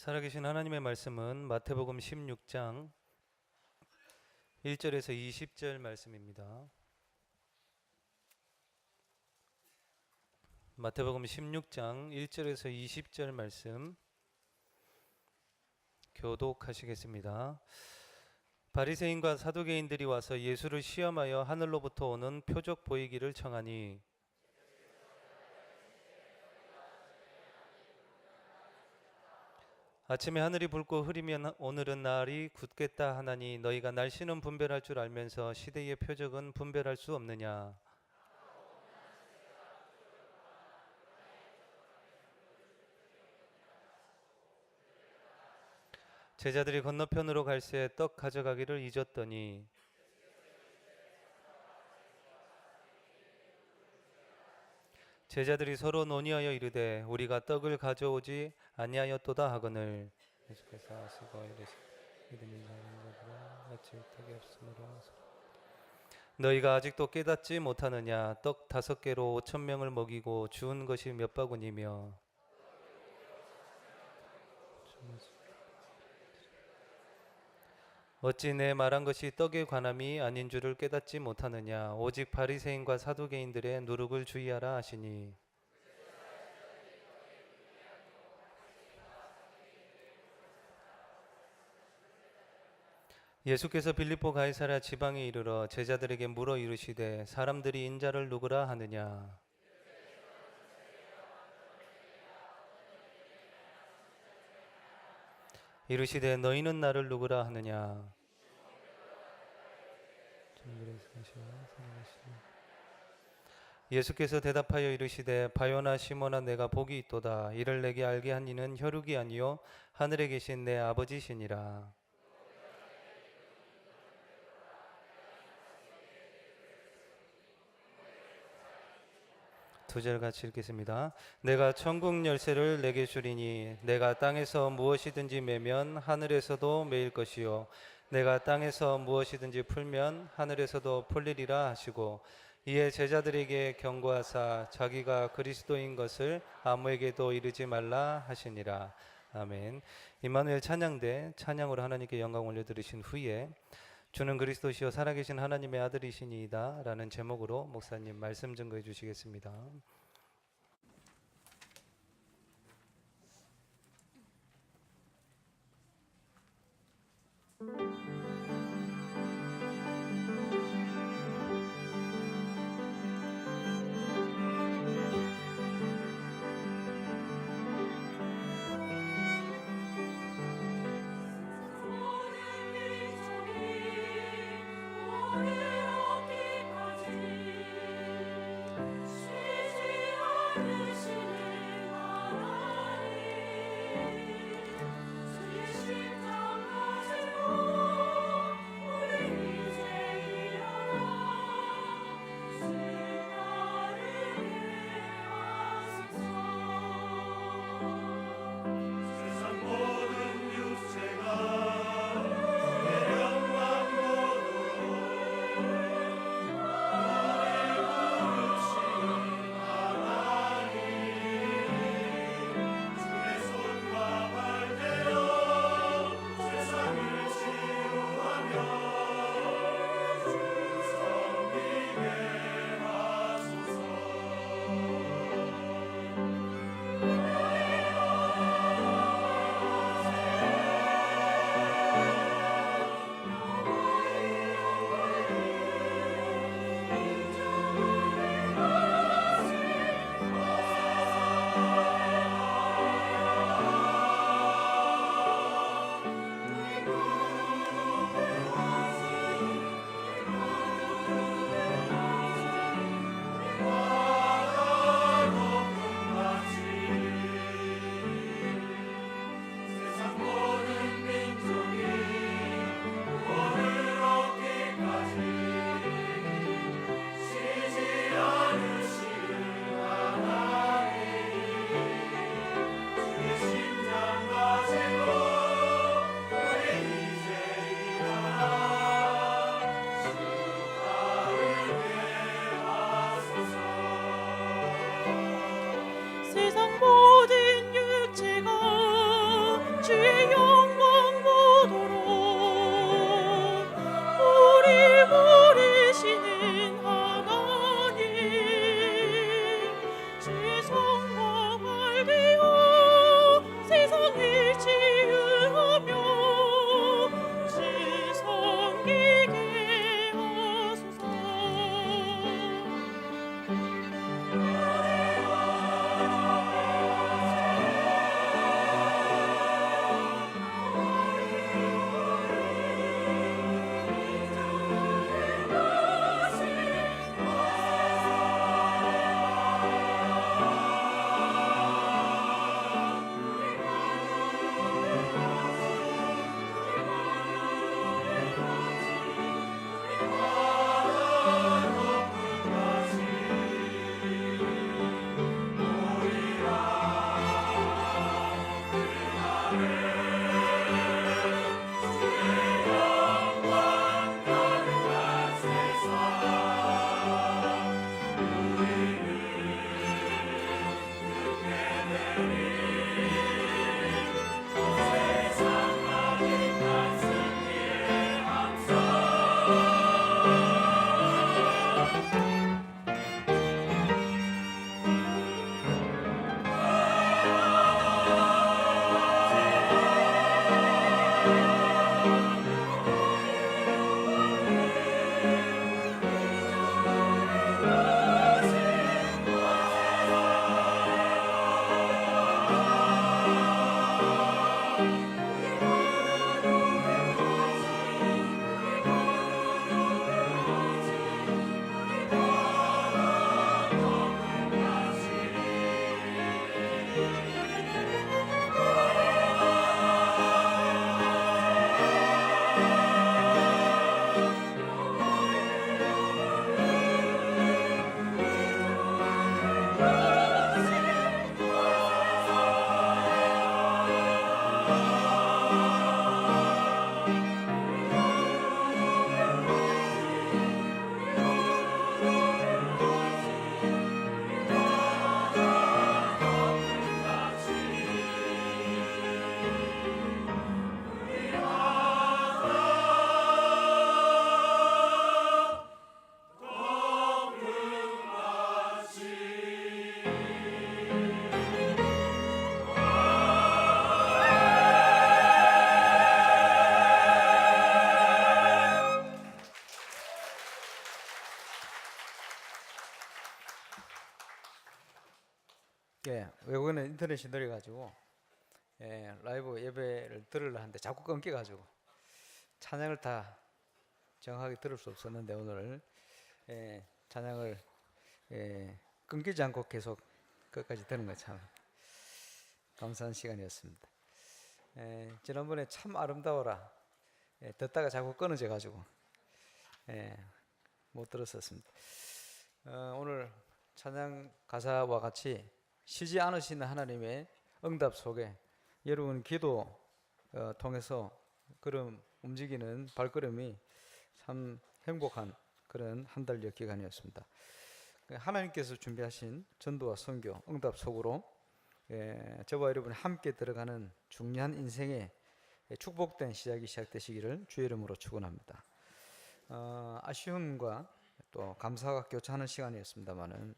살아계신 하나님의 말씀은 마태복음 16장 1절에서 20절 말씀입니다. 마태복음 16장 1절에서 20절 말씀 교독하시겠습니다. 바리새인과 사두개인들이 와서 예수를 시험하여 하늘로부터 오는 표적 보이기를 청하니 아침에 하늘이 붉고 흐리면 오늘은 날이 굳겠다 하나니 너희가 날씨는 분별할 줄 알면서 시대의 표적은 분별할 수 없느냐. 제자들이 건너편으로 갈새 떡 가져가기를 잊었더니 제자들이 서로 논의하여 이르되 우리가 떡을 가져오지 아니하였도다 하거늘 예수께서 하시고 이르시되 믿음이 작은 자들아 어찌 떡이 없으므로 너희가 아직도 깨닫지 못하느냐. 떡 5개로 5,000명을 먹이고 주운 것이 몇 바구니며 어찌 내 말한 것이 떡의 관함이 아닌 줄을 깨닫지 못하느냐. 오직 바리새인과 사두개인들의 누룩을 주의하라 하시니 예수께서 빌립보 가이사랴 지방에 이르러 제자들에게 물어 이르시되 사람들이 인자를 누구라 하느냐. 이르시되 너희는 나를 누구라 하느냐. 예수께서 대답하여 이르시되 바요나 시몬아 내가 복이 있도다. 이를 내게 알게 한 이는 혈육이 아니요 하늘에 계신 내 아버지시니라. 2절 같이 읽겠습니다. 내가 천국 열쇠를 내게 주리니 내가 땅에서 무엇이든지 매면 하늘에서도 매일 것이요 내가 땅에서 무엇이든지 풀면 하늘에서도 풀리리라 하시고 이에 제자들에게 경고하사 자기가 그리스도인 것을 아무에게도 이르지 말라 하시니라. 아멘. 임마누엘 찬양대 찬양으로 하나님께 영광 올려드리신 후에 주는 그리스도시요 살아계신 하나님의 아들이시니이다 라는 제목으로 목사님 말씀 증거해 주시겠습니다. 영광 모도록 우리 모르시는 하나님 지성과 밝히어 세상을 치유하며 지성기게 하소서. 예, 외국에는 인터넷이 느려가지고 라이브 예배를 들으려 하는데 자꾸 끊겨가지고 찬양을 다 정확하게 들을 수 없었는데 오늘 찬양을 끊기지 않고 계속 끝까지 듣는 거 참 감사한 시간이었습니다. 지난번에 참 아름다워라 듣다가 자꾸 끊어져 가지고 못 들었었습니다. 오늘 찬양 가사와 같이 쉬지 않으시는 하나님의 응답 속에 여러분 기도 통해서 걸음 움직이는 발걸음이 참 행복한 그런 한 달여 기간이었습니다. 하나님께서 준비하신 전도와 선교 응답 속으로 저와 여러분이 함께 들어가는 중요한 인생의 축복된 시작이 시작되시기를 주의 이름으로 축원합니다. 아쉬움과 또 감사가 교차하는 시간이었습니다만은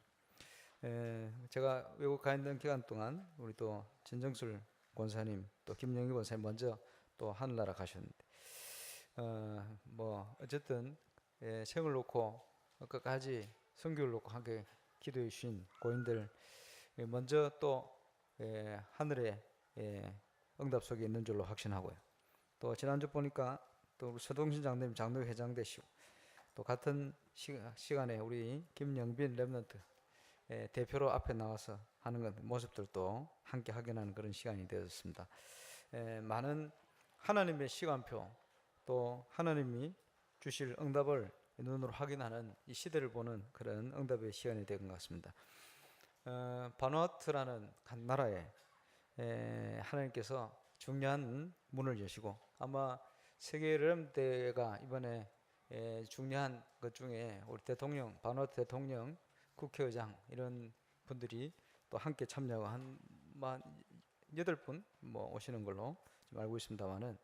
제가 외국 가 있는 기간 동안 우리 또 진정술 권사님 또 김영희 권사님 먼저 또 하늘나라 가셨는데 뭐 어쨌든 생을 놓고 끝까지 선교를 놓고 함께 기도해 주신 고인들 먼저 또 하늘의 응답 속에 있는 줄로 확신하고요. 또 지난주 보니까 또 우리 서동신 장로님 장로회 회장 되시고 또 같은 시간에 우리 김영빈 랩런트 대표로 앞에 나와서 하는 모습들도 함께 확인하는 그런 시간이 되었습니다. 많은 하나님의 시간표 또 하나님이 주실 응답을 눈으로 확인하는 이 시대를 보는 그런 응답의 시간이 된 것 같습니다. 바누아투라는 한 나라에 하나님께서 중요한 문을 여시고 아마 세계 여름대회가 이번에 중요한 것 중에 우리 대통령, 바누아투 대통령, 국회의장 이런 분들이 또 함께 참여하고 한 8분 뭐 오시는 걸로 좀 알고 있습니다만은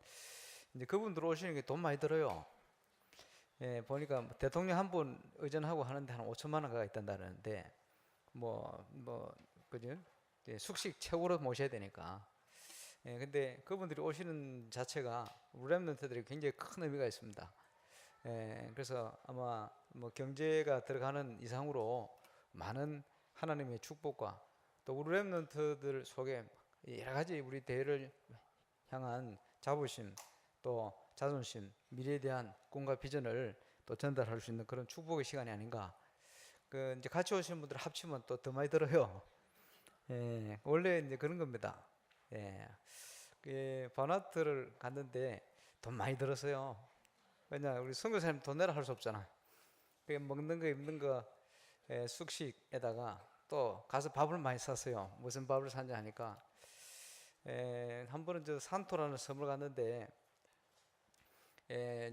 이제 그분들 오시는 게 돈 많이 들어요. 예, 보니까 뭐 대통령 한 분 의전하고 하는데 한 5천만 원가가 있단다는데 그죠? 예, 숙식 최고로 모셔야 되니까. 예, 근데 그분들이 오시는 자체가 우리 랩런트들이 굉장히 큰 의미가 있습니다. 예, 그래서 아마 뭐 경제가 들어가는 이상으로 많은 하나님의 축복과 또 우리 랩런트들 속에 여러 가지 우리 대회를 향한 자부심 또 자존심, 미래에 대한 꿈과 비전을 또 전달할 수 있는 그런 축복의 시간이 아닌가. 그 이제 같이 오신 분들 합치면 또 더 많이 들어요. 예, 원래 이제 그런 겁니다. 예, 그 바나트를 갔는데 돈 많이 들었어요. 왜냐 우리 선교사님 돈 내라 할 수 없잖아. 그 먹는 거 입는 거 숙식에다가 또 가서 밥을 많이 샀어요. 무슨 밥을 샀냐 하니까 한 번은 저 산토라는 섬을 갔는데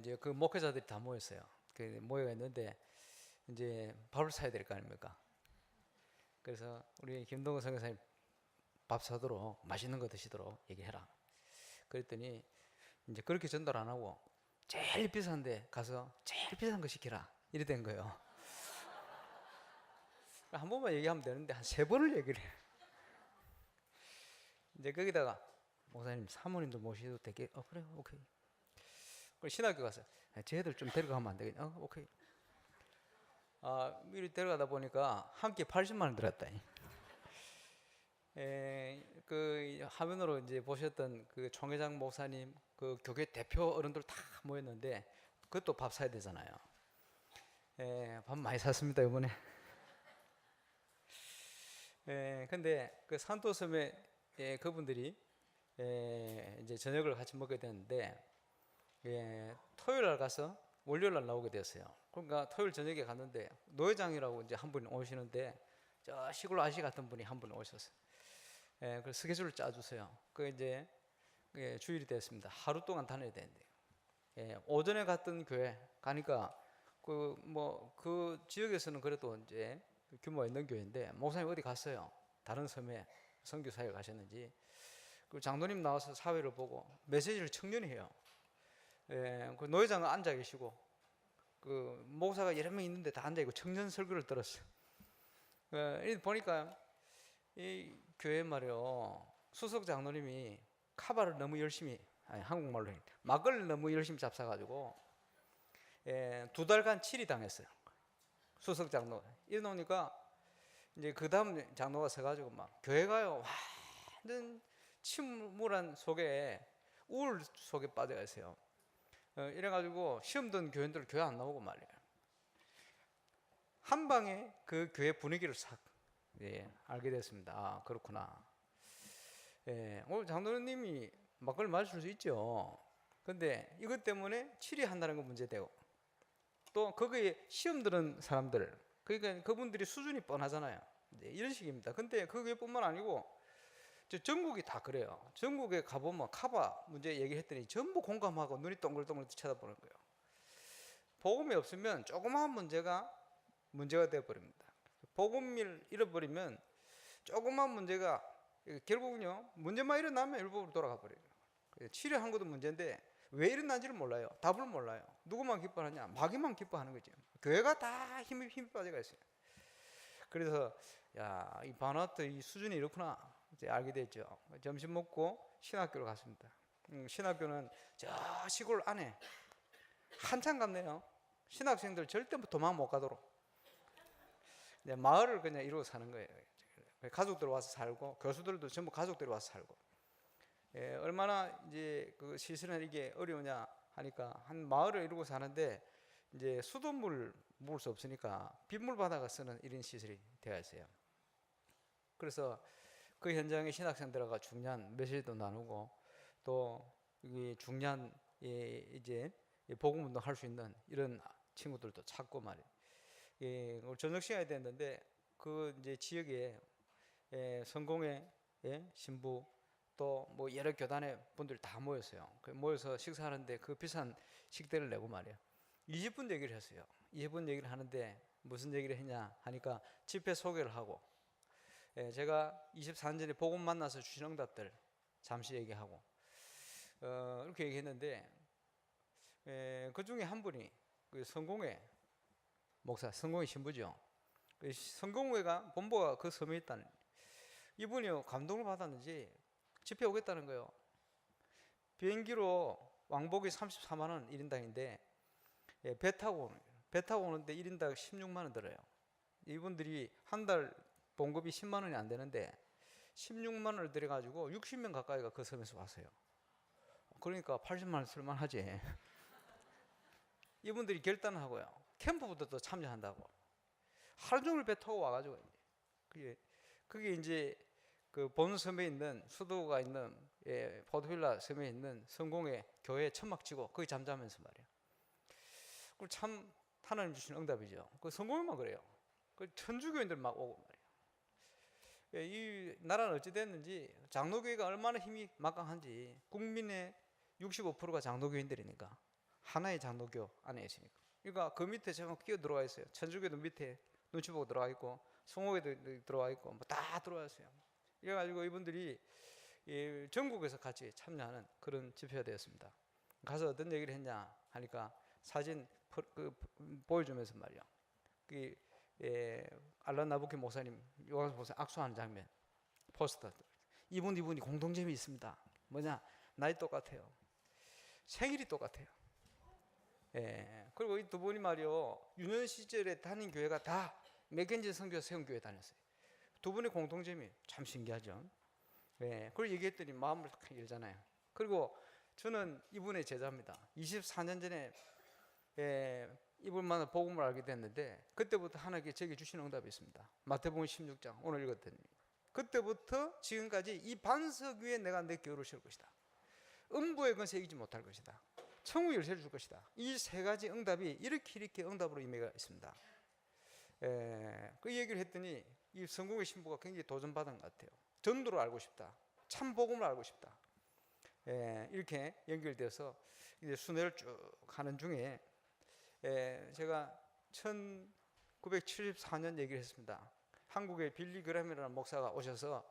이제 그 목회자들이 다 모였어요. 그 모여 있는데 이제 밥을 사야 될 거 아닙니까? 그래서 우리 김동건 선교사님 밥 사도록 맛있는 거 드시도록 얘기해라. 그랬더니 이제 그렇게 전달 안 하고 제일 비싼데 가서 제일 비싼 거 시키라 이래 된 거예요. 한 번만 얘기하면 되는데 한 3번을 얘기를 해요. 이제 거기다가 목사님 사모님도 모시도 되게 그래 오케이. 그리고 신학교 가서 쟤들 좀 데려가면 안 되겠냐? 오케이. 미리 데려가다 보니까 한 끼 80만 원 들었다. 그 화면으로 이제 보셨던 그 총회장 목사님, 그 교회 대표 어른들 다 모였는데 그것도 밥 사야 되잖아요. 밥 많이 샀습니다 이번에. 근데 그 산토섬에 그분들이 이제 저녁을 같이 먹게 됐는데 토요일 날 가서 월요일 날 나오게 됐어요. 그러니까 토요일 저녁에 갔는데 노회장이라고 이제 한 분이 오시는데 저 시골 아저씨 같은 분이 한 분 오셨어요. 그 스케줄을 짜주세요. 그 이제 주일이 됐습니다. 하루 동안 다녀야 되는데 오전에 갔던 교회 가니까 그 지역에서는 그래도 이제 규모가 있는 교회인데 목사님 어디 갔어요? 다른 섬에 선교 사역을 가셨는지. 그 장로님 나와서 사회를 보고 메시지를 청년이 해요. 그 노회장은 앉아 계시고 그 목사가 여러 명 있는데 다 앉아 있고 청년 설교를 들었어요. 보니까 이 교회 말이요 수석 장로님이 카바를 너무 열심히 한국말로 막걸리 너무 열심히 잡사가지고 2달간 치리 당했어요. 수석 장로 이러니까 이제 그 다음 장로가 서가지고 막 교회가요 완전 침울한 속에 우울 속에 빠져 있어요. 이래가지고 시험 든 교인들 교회 안 나오고 말이에요. 한 방에 그 교회 분위기를 싹 알게 됐습니다. 그렇구나. 오늘 장로님이 막걸리 마실 수 있죠. 근데 이것 때문에 치리한다는 건 문제되고 또 거기에 시험 들은 사람들 그러니까 그분들이 수준이 뻔하잖아요. 이런 식입니다. 근데 그게뿐만 아니고 전국이 다 그래요. 전국에 가보면 카바 문제 얘기했더니 전부 공감하고 눈이 동글동글 쳐다보는 거예요. 복음이 없으면 조그마한 문제가 되어 버립니다. 복음을 잃어버리면 조그마한 문제가 결국은요 문제만 일어나면 일부러 돌아가 버려요. 치료한 것도 문제인데 왜 일어난지를 몰라요. 답을 몰라요. 누구만 기뻐하느냐? 마귀만 기뻐하는 거죠. 교회가 다 힘이 빠져가 있어요. 그래서 이 바나트 이 수준이 이렇구나 이제 알게 됐죠. 점심 먹고 신학교로 갔습니다. 신학교는 저 시골 안에 한참 갔네요. 신학생들 절대 도망 못 가도록 마을을 그냥 이루어 사는 거예요. 가족들 와서 살고 교수들도 전부 가족들이 와서 살고 얼마나 이제 그 시설은 이게 어려우냐 하니까 한 마을을 이루고 사는데 이제 수돗물 먹을 수 없으니까 빗물 받아가 쓰는 이런 시설이 되어 있어요. 그래서 그 현장에 신학생들과 중요한 메시지도 나누고 또 이 중요한 이제 복음 운동 할 수 있는 이런 친구들도 찾고 말이에요. 저녁 시간이 됐는데 그 이제 지역에 성공회 신부 또 뭐 여러 교단의 분들이 다 모였어요. 모여서 식사하는데 그 비싼 식대를 내고 말이에요. 20분 얘기를 했어요. 20분 얘기를 하는데 무슨 얘기를 했냐 하니까 집회 소개를 하고 제가 24년 전에 복음 만나서 주신 응답들 잠시 얘기하고 이렇게 얘기했는데 그 중에 한 분이 그 성공회 목사, 성공회 신부죠. 그 성공회가 본부가 그 섬에 있다는, 이분이 감동을 받았는지 집회 오겠다는 거예요. 비행기로 왕복이 34만 원 1인당인데 배 타고 오는데 1인당 16만 원 들어요. 이분들이 한 달 봉급이 10만 원이 안 되는데 16만 원을 들여가지고 60명 가까이가 그 섬에서 왔어요. 그러니까 80만 원 쓸만하지. 이분들이 결단을 하고요. 캠프부터 또 참여한다고. 하루 종일 배 타고 와가지고 그게 이제 그 본섬에 있는 수도가 있는 포도빌라 섬에 있는 성공의 교회 천막 치고 거기 잠자면서 말이야. 그 참 하나님 주신 응답이죠. 그 성공회만 그래요. 그 천주교인들 막 오고 말이야. 이 나라는 어찌 됐는지 장로교회가 얼마나 힘이 막강한지, 국민의 65%가 장로교인들이니까, 하나의 장로교 안에 있으니까. 그러니까 그 밑에 제가 끼어 들어와 있어요. 천주교도 밑에 눈치 보고 들어와 있고, 성호회도 들어와 있고, 뭐 다 들어와 있어요. 그래가지고 이분들이 전국에서 같이 참여하는 그런 집회가 되었습니다. 가서 어떤 얘기를 했냐 하니까 사진 보여주면서 말이요. 알란 나부키 목사님, 요한수 목사님 악수하는 장면, 포스터. 이분이 공통점이 있습니다. 뭐냐? 나이 똑같아요. 생일이 똑같아요. 그리고 이 두 분이 말이요, 유년 시절에 다닌 교회가 다 맥켄지 선교사 세운 교회 다녔어요. 두 분의 공통점이 참 신기하죠. 그걸 얘기했더니 마음을 탁 열잖아요. 그리고 저는 이분의 제자입니다. 24년 전에 이분 만나 복음을 알게 됐는데, 그때부터 하나님께 제게 주신 응답이 있습니다. 마태복음 16장 오늘 읽었더니, 그때부터 지금까지 이 반석 위에 내가 내 기업을 세울 것이다. 음부의 권세 이기지 못할 것이다. 천국 열쇠를 줄 것이다. 이 세 가지 응답이 이렇게 응답으로 임해가 있습니다. 그 얘기를 했더니 이 성공의 신부가 굉장히 도전받은 것 같아요. 전도를 알고 싶다. 참 복음을 알고 싶다. 이렇게 연결돼서 이제 순회를 쭉 가는 중에 제가 1974년 얘기를 했습니다. 한국에 빌리 그램이라는 목사가 오셔서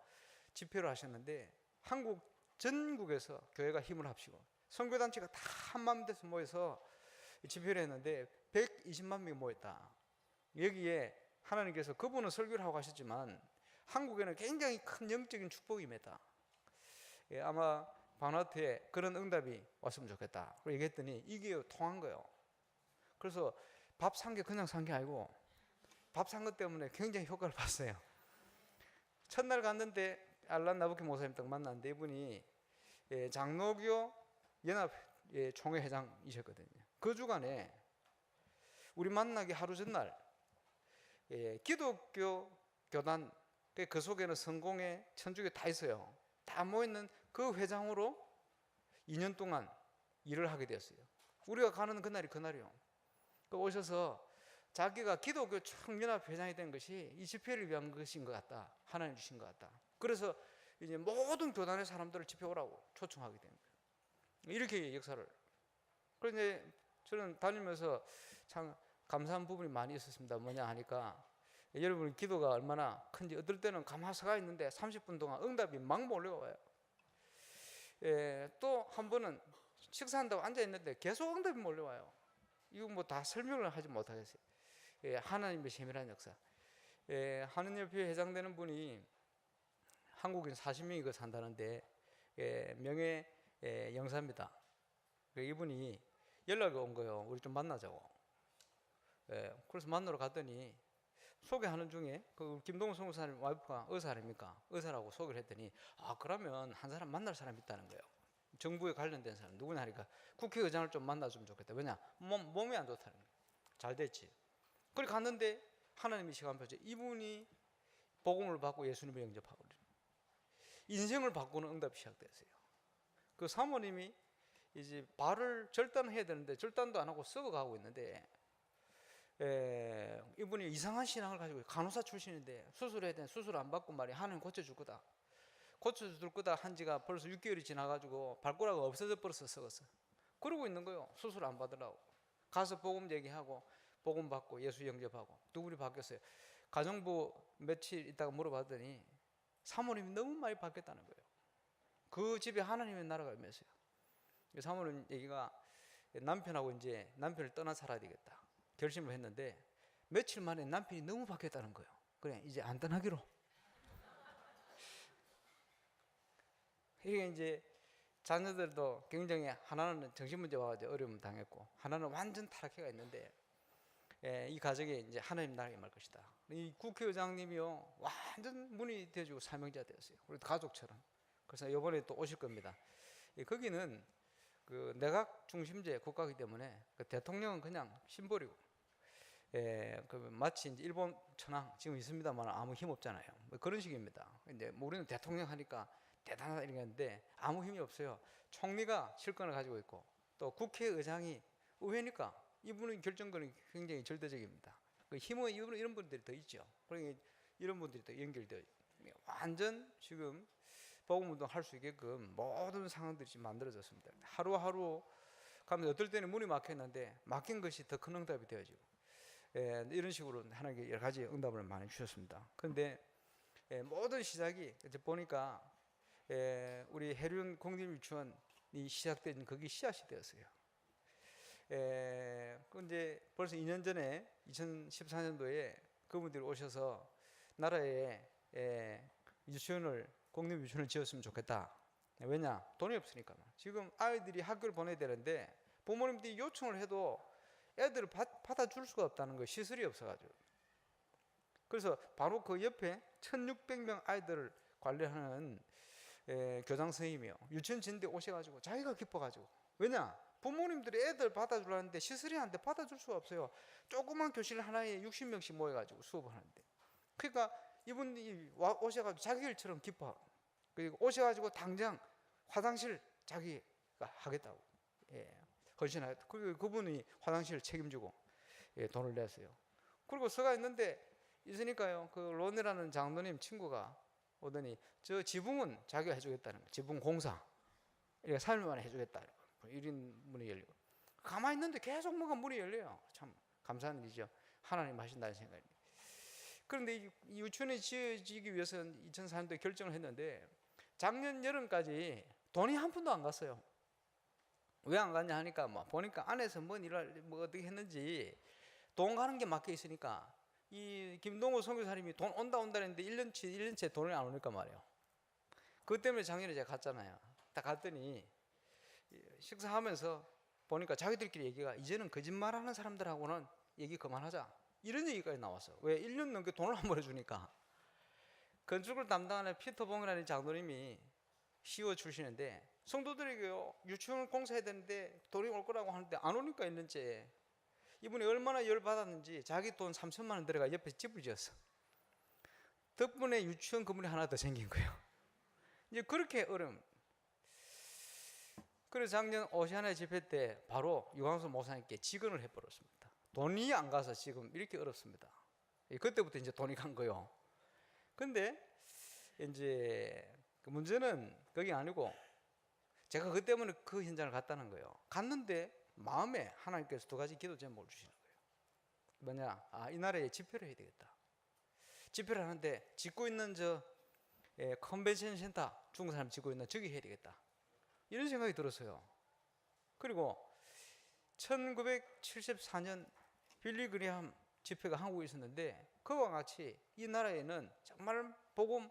집회를 하셨는데, 한국 전국에서 교회가 힘을 합치고 선교단체가 다 한마음 돼서 모여서 집회를 했는데 120만 명이 모였다. 여기에 하나님께서, 그분은 설교를 하고 가셨지만 한국에는 굉장히 큰 영적인 축복이 임했다. 아마 바누아투에 그런 응답이 왔으면 좋겠다. 그리고 얘기했더니 이게 통한 거예요. 그래서 밥 산 게 그냥 산 게 아니고 밥 산 것 때문에 굉장히 효과를 봤어요. 첫날 갔는데 알란 나부키 목사님 딱 만났는데, 이분이 장로교 연합 총회 회장이셨거든요. 그 주간에 우리 만나기 하루 전날 기독교 교단, 그 속에는 성공회, 천주교 다 있어요. 다 모여있는 그 회장으로 2년 동안 일을 하게 되었어요. 우리가 가는 그날이요. 오셔서 자기가 기독교 총연합 회장이 된 것이 이 집회를 위한 것인 것 같다. 하나님 주신 것 같다. 그래서 이제 모든 교단의 사람들을 집회 오라고 초청하게 된 거예요. 이렇게 역사를. 그런데 저는 다니면서 참 감사한 부분이 많이 있었습니다. 뭐냐 하니까, 여러분 기도가 얼마나 큰지, 어떨 때는 가만히 서가 있는데 30분 동안 응답이 막 몰려와요. 또 한 번은 식사한다고 앉아 있는데 계속 응답이 몰려와요. 이거 뭐 다 설명을 하지 못하겠어요. 하나님의 세밀한 역사. 한은협회 회장되는 분이 한국인 40명이 그 산다는데 명예 영사입니다. 이분이 연락이 온 거예요. 우리 좀 만나자고. 그래서 만나러 갔더니 소개하는 중에 그 김동훈 선교사님 와이프가 의사 아닙니까? 의사라고 소개를 했더니, 그러면 한 사람 만날 사람이 있다는 거예요. 정부에 관련된 사람 누구냐 하니까 국회의장을 좀 만나주면 좋겠다. 왜냐? 몸이 안 좋다는 거예요. 잘 됐지. 그래 갔는데 하나님이 시간 펴죠. 이분이 복음을 받고 예수님을 영접하고 인생을 바꾸는 응답이 시작됐어요. 그 사모님이 이제 발을 절단해야 되는데 절단도 안 하고 썩어가고 있는데, 이분이 이상한 신앙을 가지고 간호사 출신인데 수술해야 되는 수술 안 받고 말이야. 하나님 고쳐줄 거다. 고쳐줄 거다 한 지가 벌써 6개월이 지나가지고 발가락이 없어져 버려서 썩었어. 그러고 있는 거예요. 수술 안 받으라고. 가서 복음 얘기하고 복음 받고 예수 영접하고 두 분이 바뀌었어요. 가정부 며칠 있다가 물어봤더니 사모님이 너무 많이 바뀌었다는 거예요. 그 집에 하나님의 나라가 임했어요. 사모님 얘기가 남편하고 이제 남편을 떠나 살아야 되겠다 결심을 했는데 며칠 만에 남편이 너무 바뀌었다는 거예요. 그래 이제 안 떠나기로. 이게 이제 자녀들도 굉장히 하나는 정신문제 와가지고 어려움 당했고 하나는 완전 타락해가 있는데 이 가정에 이제 하나님 나라에 임할 것이다. 이 국회의장님이요 완전 문이 되어주고 사명자 되었어요. 우리 가족처럼. 그래서 이번에 또 오실 겁니다. 거기는 그 내각 중심제 국가이기 때문에 그 대통령은 그냥 심벌이고, 그 마치 이제 일본 천황 지금 있습니다만 아무 힘 없잖아요. 뭐 그런 식입니다. 이제 우리는 대통령 하니까 대단하다 이랬는데 아무 힘이 없어요. 총리가 실권을 가지고 있고 또 국회의장이 의회니까 이분의 결정권이 굉장히 절대적입니다. 그 힘은 이런 분들이 더 있죠. 그러니까 이런 분들이 더 연결되어 완전 지금 복음운동 할 수 있게끔 모든 상황들이 지금 만들어졌습니다. 하루하루 가면 어떨 때는 문이 막혔는데 막힌 것이 더 큰 응답이 되어지고 이런 식으로 하나님께 여러 가지 응답을 많이 주셨습니다. 그런데 모든 시작이 이제 보니까 우리 해륜 공립유치원이 시작된 거기 씨앗이 되었어요. 근데 벌써 2년 전에 2014년도에 그분들이 오셔서 나라에 유치원을 공립유치원을 지었으면 좋겠다. 왜냐? 돈이 없으니까. 지금 아이들이 학교를 보내야 되는데 부모님들이 요청을 해도 애들을 받아줄 수가 없다는 거예요. 시설이 없어가지고. 그래서 바로 그 옆에 1600명 아이들을 관리하는 교장 선생님이요. 유치원 짓는데 오셔가지고 자기가 기뻐가지고. 왜냐? 부모님들이 애들 받아주려는데 시설이 한데 받아줄 수가 없어요. 조그만 교실 하나에 60명씩 모여가지고 수업을 하는데. 그러니까 이분이 오셔가지고 자기 일처럼 기뻐하고, 그리고 오셔가지고 당장 화장실 자기가 하겠다고 헌신하겠다. 그리고 그분이 화장실을 책임지고 돈을 냈어요. 그리고 서가 있으니까요. 그 론이라는 장로님 친구가 오더니 저 지붕은 자기가 해주겠다는 거예요. 지붕 공사 이렇게 3일 만에 해주겠다. 1인 문이 열리고 가만히 있는데 계속 뭐가 문이 열려요. 참 감사한 일이죠. 하나님 하신다는 생각이. 그런데 이 유치원이 지어지기 위해서는 2004년도에 결정을 했는데 작년 여름까지 돈이 한 푼도 안 갔어요. 왜 안 갔냐 하니까 뭐 보니까 안에서 뭐 어떻게 했는지 돈 가는 게 막혀 있으니까 이 김동호 선교사님이 돈 온다 했는데 1년째 돈을 안 오니까 말이에요. 그것 때문에 작년에 제가 갔잖아요. 딱 갔더니 식사하면서 보니까 자기들끼리 얘기가 이제는 거짓말하는 사람들하고는 얘기 그만하자 이런 얘기까지 나왔어. 왜? 1년 넘게 돈을 안 벌어주니까. 건축을 담당하는 피터봉이라는 장로님이 CEO 출신인데 성도들에게요 유치원을 공사해야 되는데 돈이 올 거라고 하는데 안 오니까 1년째. 이분이 얼마나 열받았는지 자기 돈 3천만 원 들어가 옆에 집을 지었어. 덕분에 유치원 건물이 하나 더 생긴 거예요. 이제 그렇게 어려움. 그래서 작년 오시아나 집회 때 바로 유광수 목사님께 직언을 해버렸습니다. 돈이 안 가서 지금 이렇게 어렵습니다. 그때부터 이제 돈이 간 거예요. 근데 이제 그 문제는 그게 아니고 제가 그것 때문에 그 현장을 갔다는 거예요. 갔는데 마음에 하나님께서 2가지 기도 제목을 주시는 거예요. 뭐냐? 이 나라에 집회를 해야 되겠다. 집회를 하는데 짓고 있는 컨벤션 센터 중국 사람 짓고 있는 저기 해야 되겠다. 이런 생각이 들었어요. 그리고 1974년 빌리 그레함 집회가 한국에 있었는데 그와 같이 이 나라에는 정말 복음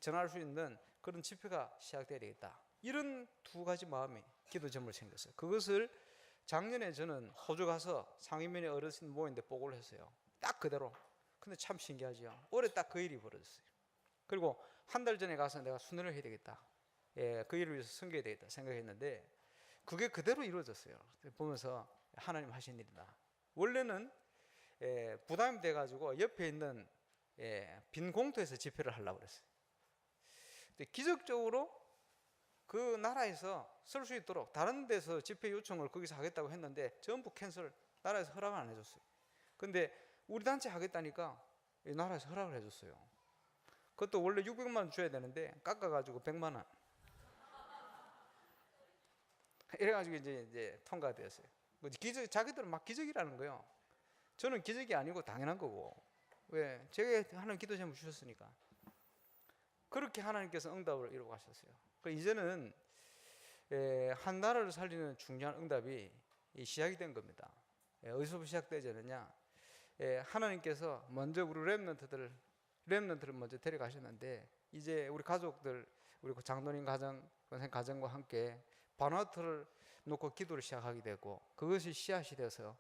전할 수 있는 그런 집회가 시작돼야 되겠다. 이런 2가지 마음이 기도 제목을 생겼어요. 그것을 작년에 저는 호주 가서 상위면의 어르신 모임인데 보고를 했어요. 딱 그대로. 근데 참 신기하죠. 올해 딱 그 일이 벌어졌어요. 그리고 한 달 전에 가서 내가 순회를 해야 되겠다. 그 일을 위해서 섬겨야 되겠다 생각했는데 그게 그대로 이루어졌어요. 보면서 하나님 하신 일이다. 원래는 부담이 돼가지고 옆에 있는 빈 공터에서 집회를 하려고 그랬어요. 근데 기적적으로 그 나라에서 쓸 수 있도록 다른 데서 집회 요청을 거기서 하겠다고 했는데 전부 캔슬, 나라에서 허락을 안 해줬어요. 근데 우리 단체 하겠다니까 이 나라에서 허락을 해줬어요. 그것도 원래 600만 원 줘야 되는데 깎아가지고 100만 원. 이래가지고 이제 통과되었어요. 자기들은 막 기적이라는 거예요. 저는 기적이 아니고 당연한 거고. 왜? 제가 하나님 기도 제목 주셨으니까. 그렇게 하나님께서 응답을 이루어 가셨어요. 이제는 한 나라를 살리는 중요한 응답이 시작이 된 겁니다. 어디서부터 시작되느냐? 하나님께서 먼저 우리 렘넌트를 먼저 데려가셨는데 이제 우리 가족들, 우리 장로님 가정, 선생님 가정과 함께 바누아투를 놓고 기도를 시작하게 되고 그것이 씨앗이 돼서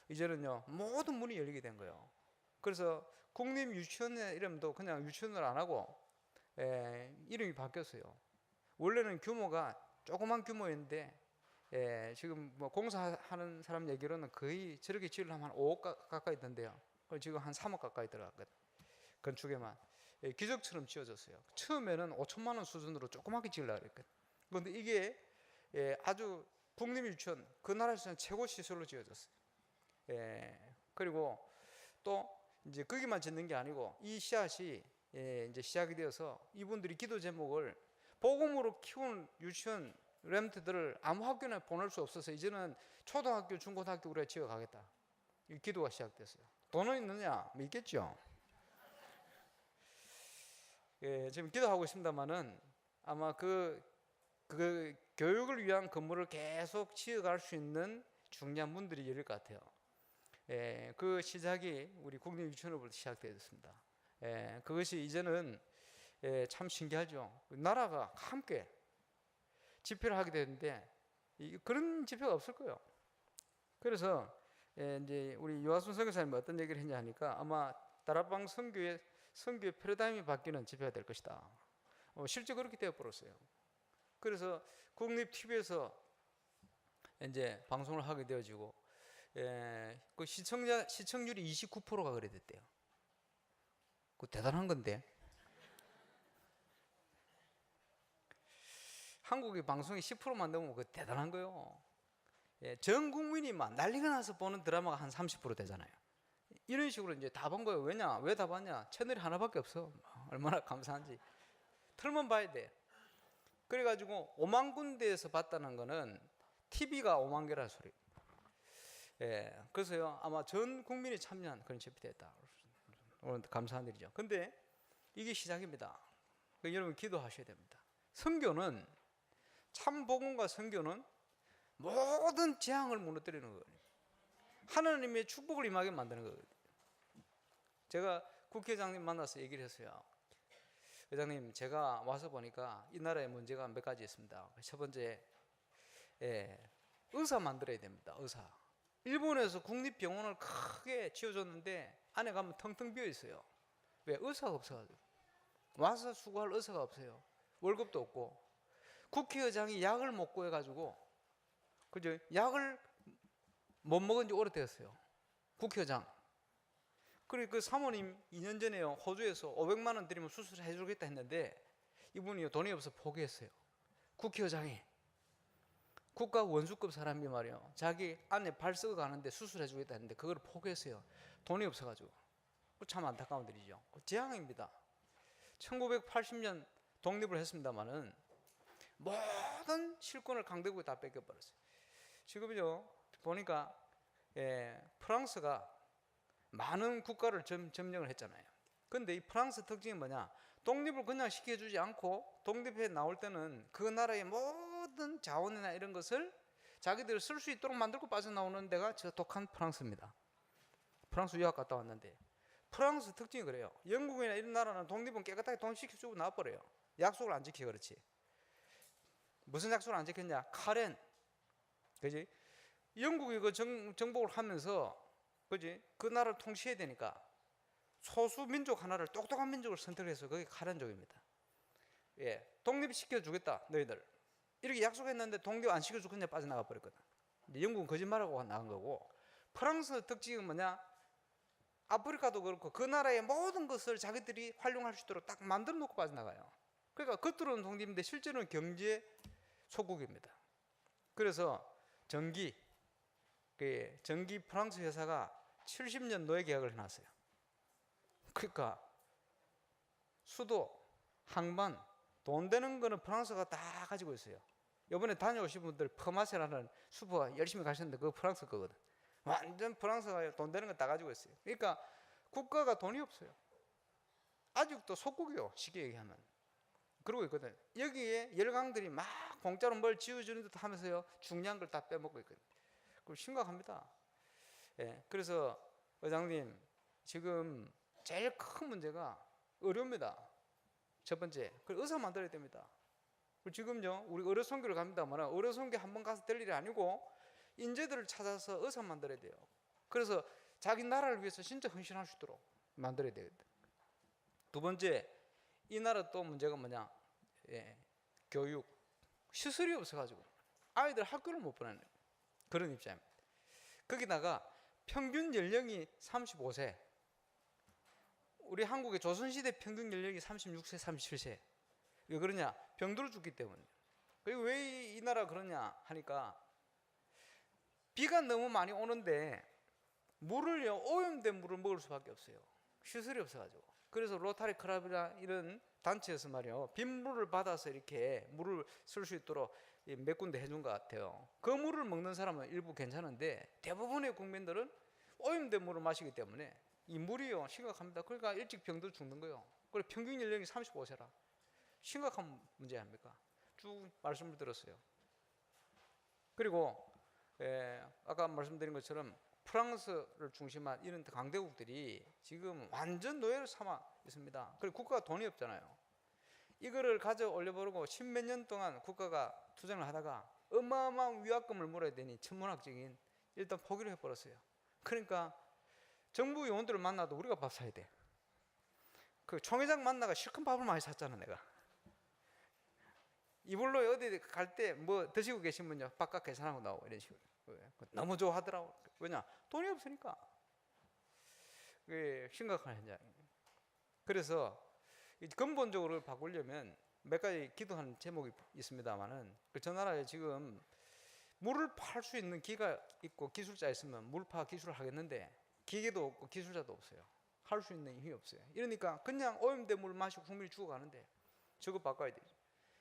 이제는요 모든 문이 열리게 된 거예요. 그래서 국립유치원의 이름도 그냥 유치원을 안 하고 이름이 바뀌었어요. 원래는 규모가 조그만 규모였는데 지금 뭐 공사하는 사람 얘기로는 거의 저렇게 지으려면 한 5억 가까이 든대요. 지금 한 3억 가까이 들어갔거든. 건축에만. 기적처럼 지어졌어요. 처음에는 5천만 원 수준으로 조그맣게 지으려고 그랬거든. 그런데 이게 아주 국립유치원 그 나라에서는 최고 시설로 지어졌어요. 그리고 또 이제 거기만 짓는 게 아니고 이 씨앗이 이제 시작이 되어서 이분들이 기도 제목을 복음으로 키운 유치원 렘트들을 아무 학교나 보낼 수 없어서 이제는 초등학교, 중고등학교 우리가 지어가겠다. 이 기도가 시작됐어요. 돈은 있느냐? 믿겠죠? 지금 기도하고 있습니다만은 아마 그 교육을 위한 건물을 계속 지어갈 수 있는 중요한 문들이 열릴 것 같아요. 그 시작이 우리 국립유치원으로부터 시작되었습니다. 그것이 이제는 참 신기하죠. 나라가 함께 집회를 하게 되는데 그런 집회가 없을 거예요. 그래서 이제 우리 유아순 선교사님이 어떤 얘기를 했냐 하니까 아마 다락방 선교의 패러다임이 바뀌는 집회가 될 것이다. 실제 그렇게 되어버렸어요. 그래서 국립 TV에서 이제 방송을 하게 되어지고 그 시청률이 29%가 그래 됐대요. 그 대단한 건데. 한국의 방송이 10%만 넘으면 그 대단한 거예요. 전 국민이 막 난리가 나서 보는 드라마가 한 30% 되잖아요. 이런 식으로 이제 다 본 거예요. 왜냐? 왜 다 봤냐? 채널이 하나밖에 없어. 얼마나 감사한지. 틀만 봐야 돼. 그래가지고 5만 군데에서 봤다는 거는 TV가 5만 개라는 소리. 그래서요 아마 전 국민이 참여한 그런 집회 됐다. 오늘 감사한 일이죠. 근데 이게 시작입니다. 여러분 기도하셔야 됩니다. 선교는 참 복음과 선교는 모든 재앙을 무너뜨리는 거거든요. 하나님의 축복을 임하게 만드는 거거든요. 제가 국회의장님 만나서 얘기를 했어요. 회장님, 제가 와서 보니까 이 나라에 문제가 몇 가지 있습니다. 첫 번째, 의사 만들어야 됩니다. 의사. 일본에서 국립병원을 크게 지어줬는데 안에 가면 텅텅 비어 있어요. 왜? 의사가 없어가지고. 와서 수고할 의사가 없어요. 월급도 없고. 국회의장이 약을 못 구해가지고, 그죠? 약을 못 먹은 지 오래되었어요. 국회의장. 그리고 그 사모님 2년 전에요, 호주에서 500만 원 드리면 수술해 주겠다 했는데 이분이 돈이 없어 포기했어요. 국회의장이. 국가 원수급 사람이 말이에요. 자기 아내 발 썩어 가는데 수술해 주겠다 했는데 그걸 포기했어요. 돈이 없어가지고. 참 안타까운 일이죠. 재앙입니다. 1980년 독립을 했습니다마는 모든 실권을 강대국에 다 뺏겨버렸어요. 지금요 보니까 프랑스가 많은 국가를 점령을 했잖아요. 근데 이 프랑스 특징이 뭐냐? 독립을 그냥 시켜주지 않고 독립해 나올 때는 그 나라의 모든 자원이나 이런 것을 자기들이 쓸 수 있도록 만들고 빠져나오는 데가 저 독한 프랑스입니다. 프랑스 유학 갔다 왔는데 프랑스 특징이 그래요. 영국이나 이런 나라는 독립은 깨끗하게 독립시켜주고 나와버려요. 약속을 안 지켜. 그렇지. 무슨 약속을 안 지켰냐? 카렌. 그지? 영국이 그 정복을 하면서 그지? 그 나라를 통치해야 되니까 소수 민족 하나를 똑똑한 민족을 선택해서 그게 카렌족입니다. 독립시켜 주겠다 너희들 이렇게 약속했는데 독립 안 시켜주고 그냥 빠져나가 버렸거든. 영국은 거짓말하고 나간 거고, 프랑스 특징은 뭐냐? 아프리카도 그렇고 그 나라의 모든 것을 자기들이 활용할 수 있도록 딱 만들어 놓고 빠져나가요. 그러니까 겉으로는 독립인데 실제로는 경제 소국입니다. 그래서 전기 프랑스 회사가 70년 노예 계약을 해놨어요. 그러니까 수도, 항만, 돈 되는 거는 프랑스가 다 가지고 있어요. 이번에 다녀오신 분들 퍼마세라는 슈퍼 열심히 가셨는데 그거 프랑스 거거든. 완전 프랑스가 돈 되는 거 다 가지고 있어요. 그러니까 국가가 돈이 없어요. 아직도 속국이요, 쉽게 얘기하면. 그러고 있거든. 여기에 열강들이 막 공짜로 뭘 지어주는 듯 하면서요 중요한 걸 다 빼먹고 있거든요. 그럼 심각합니다. 예, 그래서 의장님 지금 제일 큰 문제가 의료입니다. 첫 번째, 그 의사 만들어야 됩니다. 지금요 우리 의료 선교를 갑니다만 의료 선교 한번 가서 될 일이 아니고 인재들을 찾아서 의사 만들어야 돼요. 그래서 자기 나라를 위해서 진짜 헌신할 수 있도록 만들어야 돼요. 두 번째, 이 나라 또 문제가 뭐냐? 예, 교육, 시설이 없어가지고 아이들 학교를 못 보내는 그런 입장입니다. 거기다가 평균 연령이 35세. 우리 한국의 조선시대 평균 연령이 36세, 37세. 왜 그러냐? 병들어 죽기 때문에. 그리고 왜 이 나라 그러냐 하니까 비가 너무 많이 오는데 물을요 오염된 물을 먹을 수밖에 없어요. 시설이 없어가지고. 그래서 로타리 클럽이나 이런 단체에서 말이요 빗물을 받아서 이렇게 물을 쓸 수 있도록 몇 군데 해준 것 같아요. 그 물을 먹는 사람은 일부 괜찮은데 대부분의 국민들은 오염된 물을 마시기 때문에 이 물이요 심각합니다. 그러니까 일찍 병들어 죽는 거예요. 그리고 평균 연령이 35세라 심각한 문제 아닙니까? 쭉 말씀을 들었어요. 그리고 아까 말씀드린 것처럼 프랑스를 중심한 이런 강대국들이 지금 완전 노예를 삼아 있습니다. 그리고 국가가 돈이 없잖아요. 이거를 가져 올려버리고 십몇 년 동안 국가가 투쟁을 하다가 어마어마한 위약금을 물어야 되니 천문학적인 일단 포기를 해버렸어요. 그러니까 정부 요원들을 만나도 우리가 밥 사야 돼. 그 총회장 만나가 실컷 밥을 많이 샀잖아 내가. 이불로 어디 갈 때 뭐 드시고 계시면요 바깥 계산하고 나오고 이런 식으로. 너무 좋아하더라고. 왜냐? 돈이 없으니까. 그게 심각한 현장입니다. 그래서 근본적으로 바꾸려면 몇 가지 기도하는 제목이 있습니다만은 저 나라에 지금 물을 팔 수 있는 기가 있고 기술자 있으면 물파 기술을 하겠는데 기계도 없고 기술자도 없어요. 할 수 있는 힘이 없어요. 이러니까 그냥 오염된 물 마시고 국민이 죽어가는데 저거 바꿔야 되죠.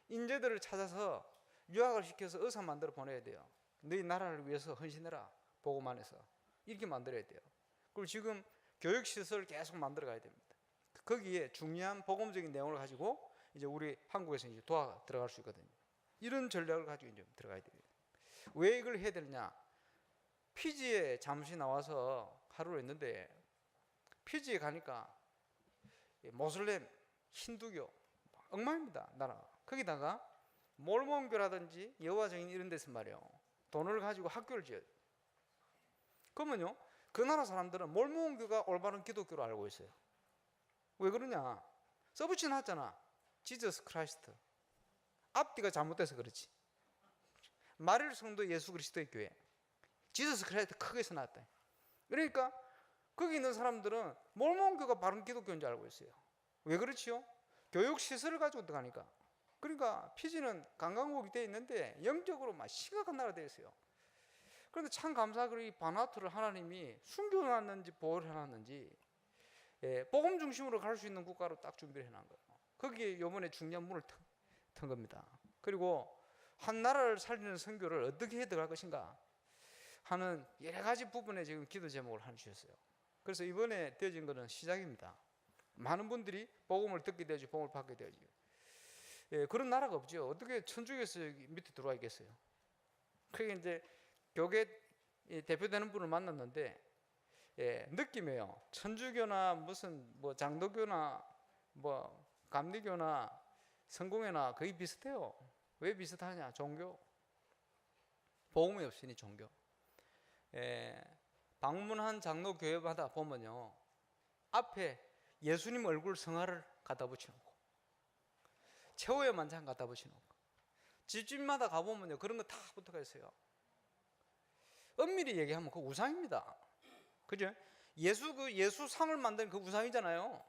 인재들을 찾아서 유학을 시켜서 의사 만들어 보내야 돼요. 너희 나라를 위해서 헌신해라. 보고만 해서 이렇게 만들어야 돼요. 그리고 지금 교육시설 계속 만들어 가야 됩니다. 거기에 중요한 복음적인 내용을 가지고 이제 우리 한국에서 이제 도와 들어갈 수 있거든요. 이런 전략을 가지고 이제 들어가야 돼요. 왜 이걸 해야 되느냐? 피지에 잠시 나와서 하루를 했는데 피지에 가니까 모슬렘, 힌두교 엉망입니다. 나라가. 거기다가 몰몬교라든지 여호와 증인 이런 데서 말이에요. 돈을 가지고 학교를 지어요. 그러면요 그 나라 사람들은 몰몬교가 올바른 기독교로 알고 있어요. 왜 그러냐? 써붙여 놨잖아. 지저스 크라이스트. 앞뒤가 잘못돼서 그렇지. 마릴 성도 예수 그리스도의 교회. 지저스 크라이스트 크게 써놨다. 그러니까 거기 있는 사람들은 몰몬교가 바른 기독교인 줄 알고 있어요. 왜 그렇지요? 교육시설을 가지고 들어가니까. 그러니까 피지는 관광국이 되어 있는데 영적으로 막 심각한 나라가 되어 있어요. 그런데 참 감사하게도 이 바누아투를 하나님이 숨겨놨는지 보호를 해놨는지 복음 중심으로 갈 수 있는 국가로 딱 준비를 해놓은 거예요. 거기에 이번에 중요한 문을 튼 겁니다. 그리고 한 나라를 살리는 선교를 어떻게 해 들어갈 것인가 하는 여러 가지 부분에 지금 기도 제목을 하나 주셨어요. 그래서 이번에 되어진 것은 시작입니다. 많은 분들이 복음을 듣게 되지 복음을 받게 되지. 그런 나라가 없죠. 어떻게 천주교에서 여기 밑에 들어와 있겠어요? 그게 이제 교계 대표되는 분을 만났는데 느낌이에요. 천주교나 무슨 뭐 장도교나 뭐 감리교나 성공회나 거의 비슷해요. 왜 비슷하냐? 종교. 복음이 없으니 종교. 방문한 장로 교회마다 보면요 앞에 예수님 얼굴 성화를 갖다 붙여놓고 최후의 만찬 갖다 붙여놓고 집집마다 가보면요 그런 거 다 붙어가 있어요. 엄밀히 얘기하면 그 우상입니다. 그죠? 예수 상을 만든 그 우상이잖아요.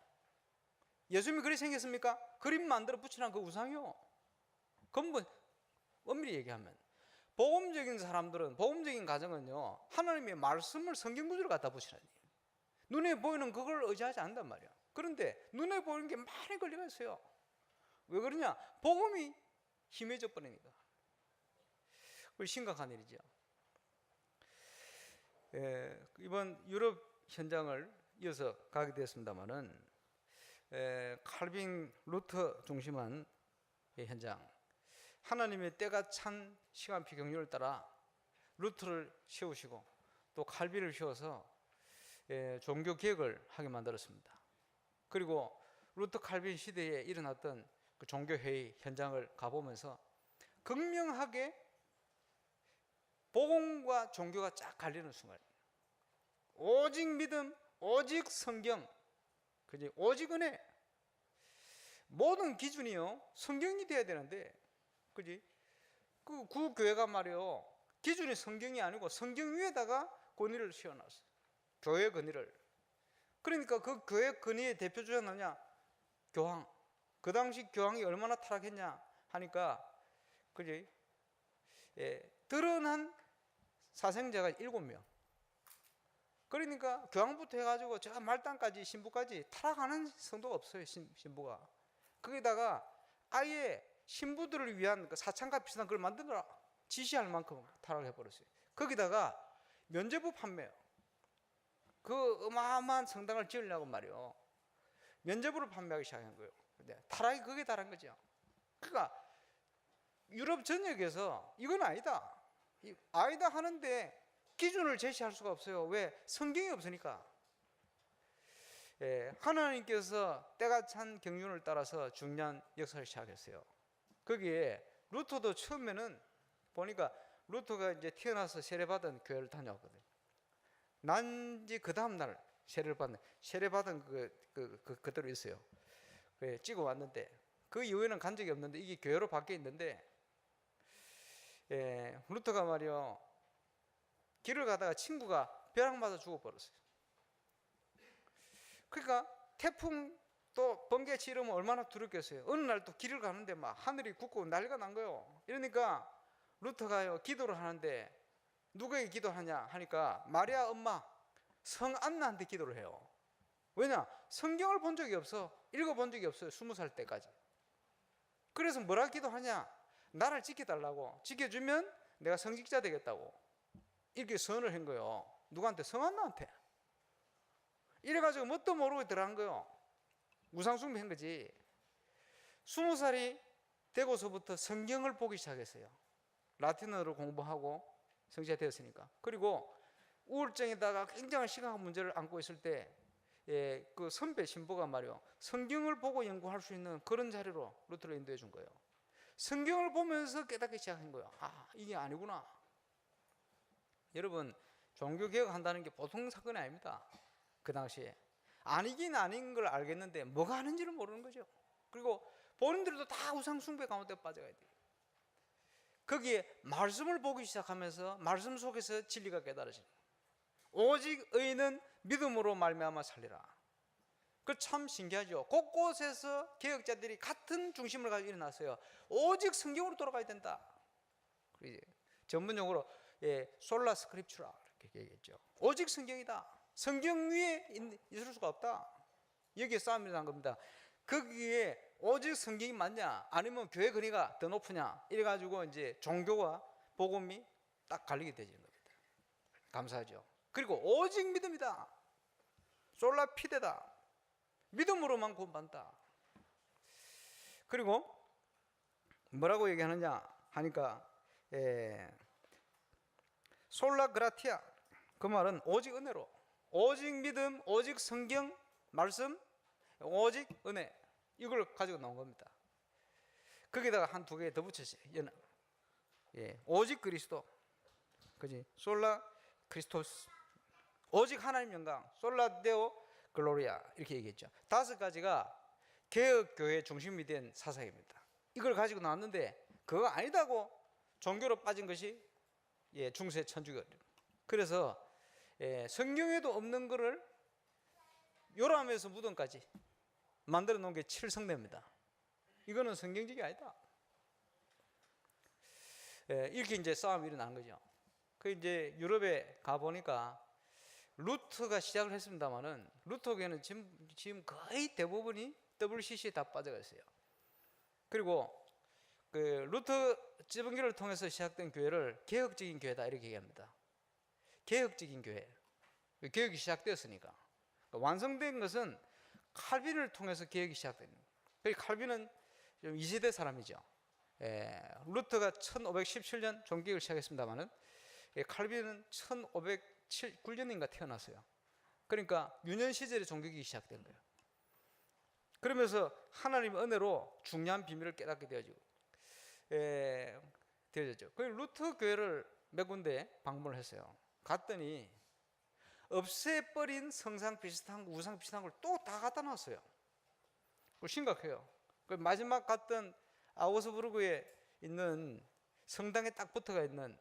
예수님이 그리 생겼습니까? 그림 만들어 붙여놓은 그 우상이요. 근본 엄밀히 얘기하면 복음적인 사람들은 복음적인 가정은요 하나님의 말씀을 성경 구절을 갖다 붙이라니 눈에 보이는 그걸 의지하지 않는단 말이야. 그런데 눈에 보이는 게 많이 걸려가 있어요. 왜 그러냐? 복음이 희미해져 버리니까. 그게 심각한 일이죠. 이번 유럽 현장을 이어서 가게 되었습니다만은 칼빈 루터 중심한 현장. 하나님의 때가 찬 시간표 경륜을 따라 루터를 세우시고 또 칼빈을 세워서 종교 개혁을 하게 만들었습니다. 그리고 루터 칼빈 시대에 일어났던 그 종교회의 현장을 가보면서 극명하게 복음과 종교가 쫙 갈리는 순간, 오직 믿음, 오직 성경, 그지? 오직 은혜. 모든 기준이요 성경이 돼야 되는데, 그지? 그 교회가 말이요 기준이 성경이 아니고 성경 위에다가 권위를 씌워놨어요. 교회 권위를. 그러니까 그 교회 권위의 대표주자 누구냐? 교황. 그 당시 교황이 얼마나 타락했냐 하니까, 그지? 드러난 사생자가 7명. 그러니까 교황부터 해가지고 저 말단까지 신부까지 타락하는 성도가 없어요. 신부가. 거기다가 아예 신부들을 위한 그 사창과 비슷한 걸 만들어라 지시할 만큼 타락해버렸어요. 거기다가 면죄부 판매요. 그 어마어마한 성당을 지으려고 말이요 면죄부를 판매하기 시작한 거예요. 근데 타락이 거기에 달한 거죠. 그러니까 유럽 전역에서 이건 아니다 하는데 기준을 제시할 수가 없어요. 왜? 성경이 없으니까. 하나님께서 때가 찬 경륜을 따라서 중요한 역사를 시작했어요. 거기에 루터도 처음에는 보니까 루터가 이제 태어나서 세례받은 교회를 다녀왔거든요. 난지 그 다음 날 세례받은 그대로 있어요. 찍어 왔는데 그 이후에는 간 적이 없는데 이게 교회로 바뀌어 있는데, 루터가 말이요 길을 가다가 친구가 벼락 맞아 죽어버렸어요. 그러니까 태풍 또 번개 치르면 얼마나 두렵겠어요. 어느 날 또 길을 가는데 막 하늘이 굳고 난리가 난 거예요. 이러니까 루터가요 기도를 하는데 누구에게 기도하냐 하니까 마리아 엄마 성 안나한테 기도를 해요. 왜냐? 성경을 본 적이 없어. 읽어본 적이 없어요. 20살 때까지. 그래서 뭐라 기도하냐? 나를 지켜달라고. 지켜주면 내가 성직자 되겠다고 이렇게 선을 한 거예요. 누구한테? 성 안나한테. 이래가지고 뭣도 모르고 들어간 거예요. 우상숭배한 거지. 20살이 되고서부터 성경을 보기 시작했어요. 라틴어로 공부하고 성직자 되었으니까. 그리고 우울증에다가 굉장한 심각한 문제를 안고 있을 때, 그 선배 신부가 말이요 성경을 보고 연구할 수 있는 그런 자리로 루터를 인도해 준 거예요. 성경을 보면서 깨닫기 시작한 거예요. 아, 이게 아니구나. 여러분, 종교 개혁한다는 게 보통 사건이 아닙니다. 그 당시에 아니긴 아닌 걸 알겠는데 뭐가 아닌지를 모르는 거죠. 그리고 본인들도 다 우상숭배 가운데 빠져가야 돼요. 거기에 말씀을 보기 시작하면서 말씀 속에서 진리가 깨달아지는 거예요. 오직 의인은 믿음으로 말미암아 살리라. 그 참 신기하죠. 곳곳에서 개혁자들이 같은 중심을 가지고 일어났어요. 오직 성경으로 돌아가야 된다. 전문용어로 솔라 스크립추라 이렇게 얘기했죠. 오직 성경이다. 성경 위에 있을 수가 없다. 여기에 싸움이 난 겁니다. 거기에 오직 성경이 맞냐 아니면 교회 권위가 더 높으냐 이래가지고 이제 종교와 복음이 딱 갈리게 되는 겁니다. 감사하죠. 그리고 오직 믿음이다. 솔라 피데다. 믿음으로만 구원받는다. 그리고 뭐라고 얘기하느냐 하니까 솔라 그라티아, 그 말은 오직 은혜로, 오직 믿음, 오직 성경 말씀, 오직 은혜, 이걸 가지고 나온 겁니다. 거기다가 한 두 개 더 붙였어요. 오직 그리스도, 그지? 솔라 크리스토스, 오직 하나님 영광, 솔라 데오 글로리아, 이렇게 얘기했죠. 5가지가 개혁교회 중심이 된 사상입니다. 이걸 가지고 나왔는데 그거 아니다고 종교로 빠진 것이 중세 천주교들. 그래서 성경에도 없는 거를 요람에서 무덤까지 만들어 놓은 게 칠성례입니다. 이거는 성경적이 아니다. 이렇게 이제 싸움이 일어나는 거죠. 그 이제 유럽에 가 보니까 루터가 시작을 했습니다만은 루터교회는 지금 거의 대부분이 WCC에 다 빠져가 있어요. 그리고 그 루터 지붕교를 통해서 시작된 교회를 개혁적인 교회다 이렇게 얘기합니다. 개혁적인 교회. 개혁이 시작되었으니까. 완성된 것은 칼빈을 통해서 개혁이 시작된 거예요. 칼빈은 좀 2세대 사람이죠. 루터가 1517년 종교개혁을 시작했습니다마는 칼빈은 1509년인가 태어났어요. 그러니까 유년 시절에 종교개혁이 시작된 거예요. 그러면서 하나님의 은혜로 중요한 비밀을 깨닫게 되어졌죠. 그 루터 교회를 몇 군데 방문을 했어요. 갔더니 없애버린 성상 비슷한 거, 우상 비슷한 걸 또 다 갖다 놨어요. 심각해요. 그 마지막 갔던 아우스부르크에 있는 성당에 딱 붙어가 있는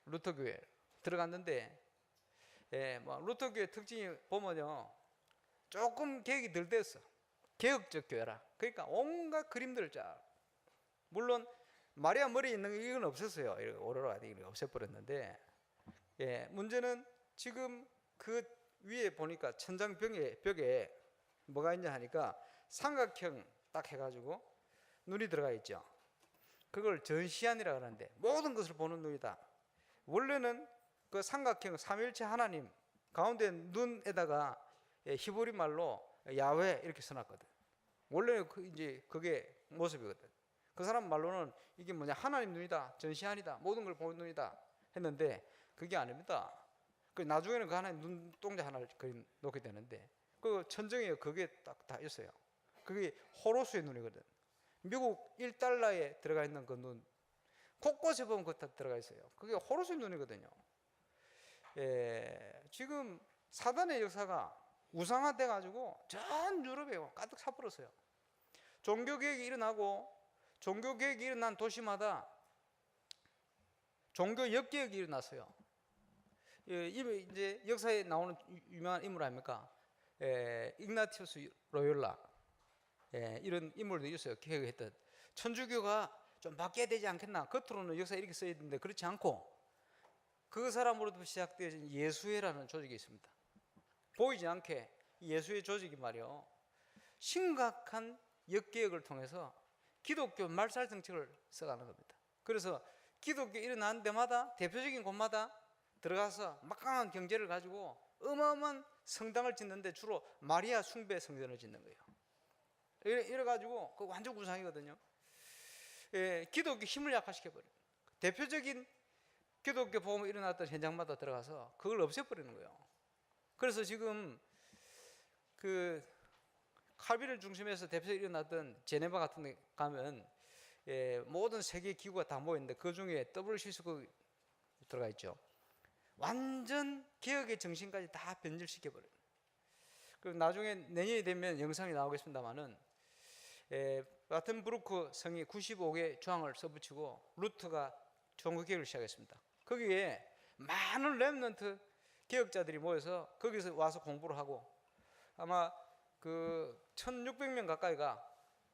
루터 교회 들어갔는데, 뭐 루터 교회 특징이 보면요, 조금 계획이 덜 됐어. 개혁적 교회라. 그러니까 온갖 그림들을 쫙, 물론 마리아 머리에 있는 이건 없었어요. 오로라 이거 없애버렸는데, 문제는 지금 그 위에 보니까 천장 벽에 뭐가 있냐 하니까 삼각형 딱 해가지고 눈이 들어가 있죠. 그걸 전시안이라 그러는데 모든 것을 보는 눈이다. 원래는 그 삼각형 삼위일체 하나님 가운데 눈에다가 히브리 말로 야훼 이렇게 써놨거든. 원래는 이제 그게 모습이거든. 그 사람 말로는 이게 뭐냐, 하나님 눈이다, 전시안이다, 모든 걸 보는 눈이다 했는데 그게 아닙니다. 그 나중에는 그 하나님 눈동자 하나를 그림 놓게 되는데 그 천정에 그게 딱 다 있어요. 그게 호로스의 눈이거든. 미국 1달러에 들어가 있는 그 눈, 곳곳에 보면 그거 다 들어가 있어요. 그게 호로스의 눈이거든요. 지금 사단의 역사가 우상화돼 가지고 전 유럽에 가득 차버렸어요. 종교개혁이 일어나고, 종교개혁이 일어난 도시마다 종교 역개혁이 일어났어요. 이제 역사에 나오는 유명한 인물 아닙니까? ignatius 로욜라, 이런 인물도 있어요. 개혁했던. 천주교가 좀 바뀌어야 되지 않겠나? 겉으로는 역사에 이렇게 써야 되는데 그렇지 않고, 그 사람으로부터 시작되어진 예수회라는 조직이 있습니다. 보이지 않게 예수회 조직이 말이요, 심각한 역개혁을 통해서 기독교 말살 정책을 써가는 겁니다. 그래서 기독교 일어나는 데마다, 대표적인 곳마다 들어가서 막강한 경제를 가지고 어마어마한 성당을 짓는데 주로 마리아 숭배 성전을 짓는 거예요. 이래가지고 그 완전 우상이거든요. 기독교 힘을 약화시켜버려요. 대표적인 기독교 복음이 일어났던 현장마다 들어가서 그걸 없애버리는 거예요. 그래서 지금 그 칼빈을 중심해서 대표적으로 일어났던 제네바 같은 데 가면 모든 세계 기구가 다 모였는데 그 중에 WCS가 들어가 있죠. 완전 개혁의 정신까지 다 변질시켜버려요. 그리고 나중에 내년이 되면 영상이 나오겠습니다만은 바텐부르크 성이 95개 조항을 써붙이고 루터가 종교개혁을 시작했습니다. 거기에 많은 렘넌트 개혁자들이 모여서 거기서 와서 공부를 하고, 아마 그 1600명 가까이가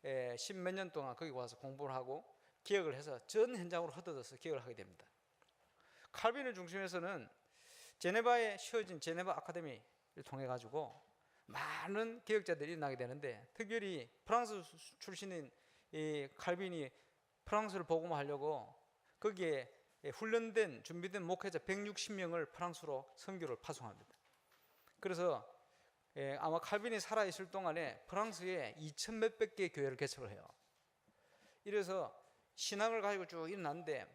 10몇 년 동안 거기 와서 공부를 하고 개혁을 해서 전 현장으로 흩어져서 개혁을 하게 됩니다. 칼빈을 중심해서는 제네바에 쉬어진 제네바 아카데미를 통해 가지고 많은 개혁자들이 일어나게 되는데, 특별히 프랑스 출신인 이 칼빈이 프랑스를 복음하려고 거기에 훈련된 준비된 목회자 160명을 프랑스로 선교를 파송합니다. 그래서 아마 칼빈이 살아있을 동안에 프랑스에 2천 몇백 개의 교회를 개척을 해요. 이래서 신앙을 가지고 쭉 일어났는데,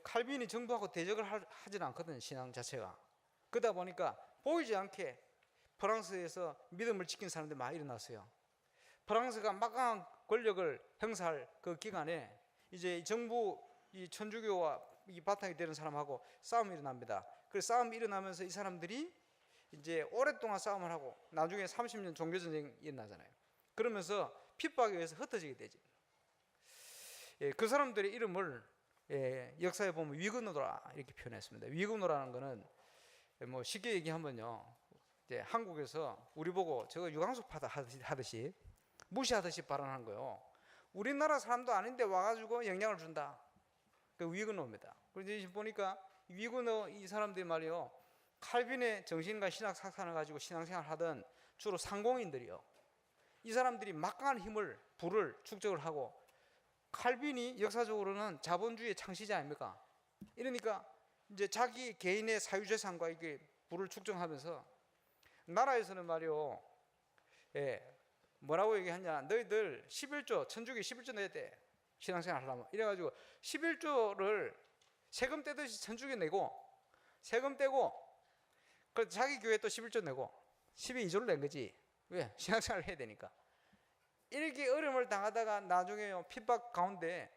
칼빈이 정부하고 대적을 하지는 않거든요, 신앙 자체가. 그러다 보니까 보이지 않게 프랑스에서 믿음을 지킨 사람들이 많이 일어났어요. 프랑스가 막강한 권력을 행사할 그 기간에 이제 정부, 이 천주교와 이 바탕이 되는 사람하고 싸움이 일어납니다. 그래서 싸움이 일어나면서 이 사람들이 이제 오랫동안 싸움을 하고 나중에 30년 종교전쟁이 일어나잖아요. 그러면서 핍박에 의해서 흩어지게 되지. 그 사람들의 이름을 역사에 보면 위그노라 이렇게 표현했습니다. 위그노라는 거는 뭐 쉽게 얘기하면요, 이제 한국에서 우리 보고 저거 유광수파다 하듯이 무시하듯이 발언하는 거예요. 우리나라 사람도 아닌데 와가지고 영향을 준다. 그 위그노입니다. 그래서 보니까 위그노 이 사람들이 말이요, 칼빈의 정신과 신학 사상을 가지고 신앙생활을 하던 주로 상공인들이요. 이 사람들이 막강한 힘을, 부를 축적을 하고, 칼빈이 역사적으로는 자본주의의 창시자 아닙니까? 이러니까 이제 자기 개인의 사유재산과 이게 부를 축적하면서 나라에서는 말이요, 뭐라고 얘기하냐, 너희들 11조, 천주교 11조 내야 돼. 신앙생활 하려면. 이래가지고 11조를 세금 떼듯이 천주교 내고 세금 떼고 그 자기 교회 또 11조 내고 12조를 낸 거지. 왜? 신앙생활을 해야 되니까. 이렇게 어려움을 당하다가 나중에 핍박 가운데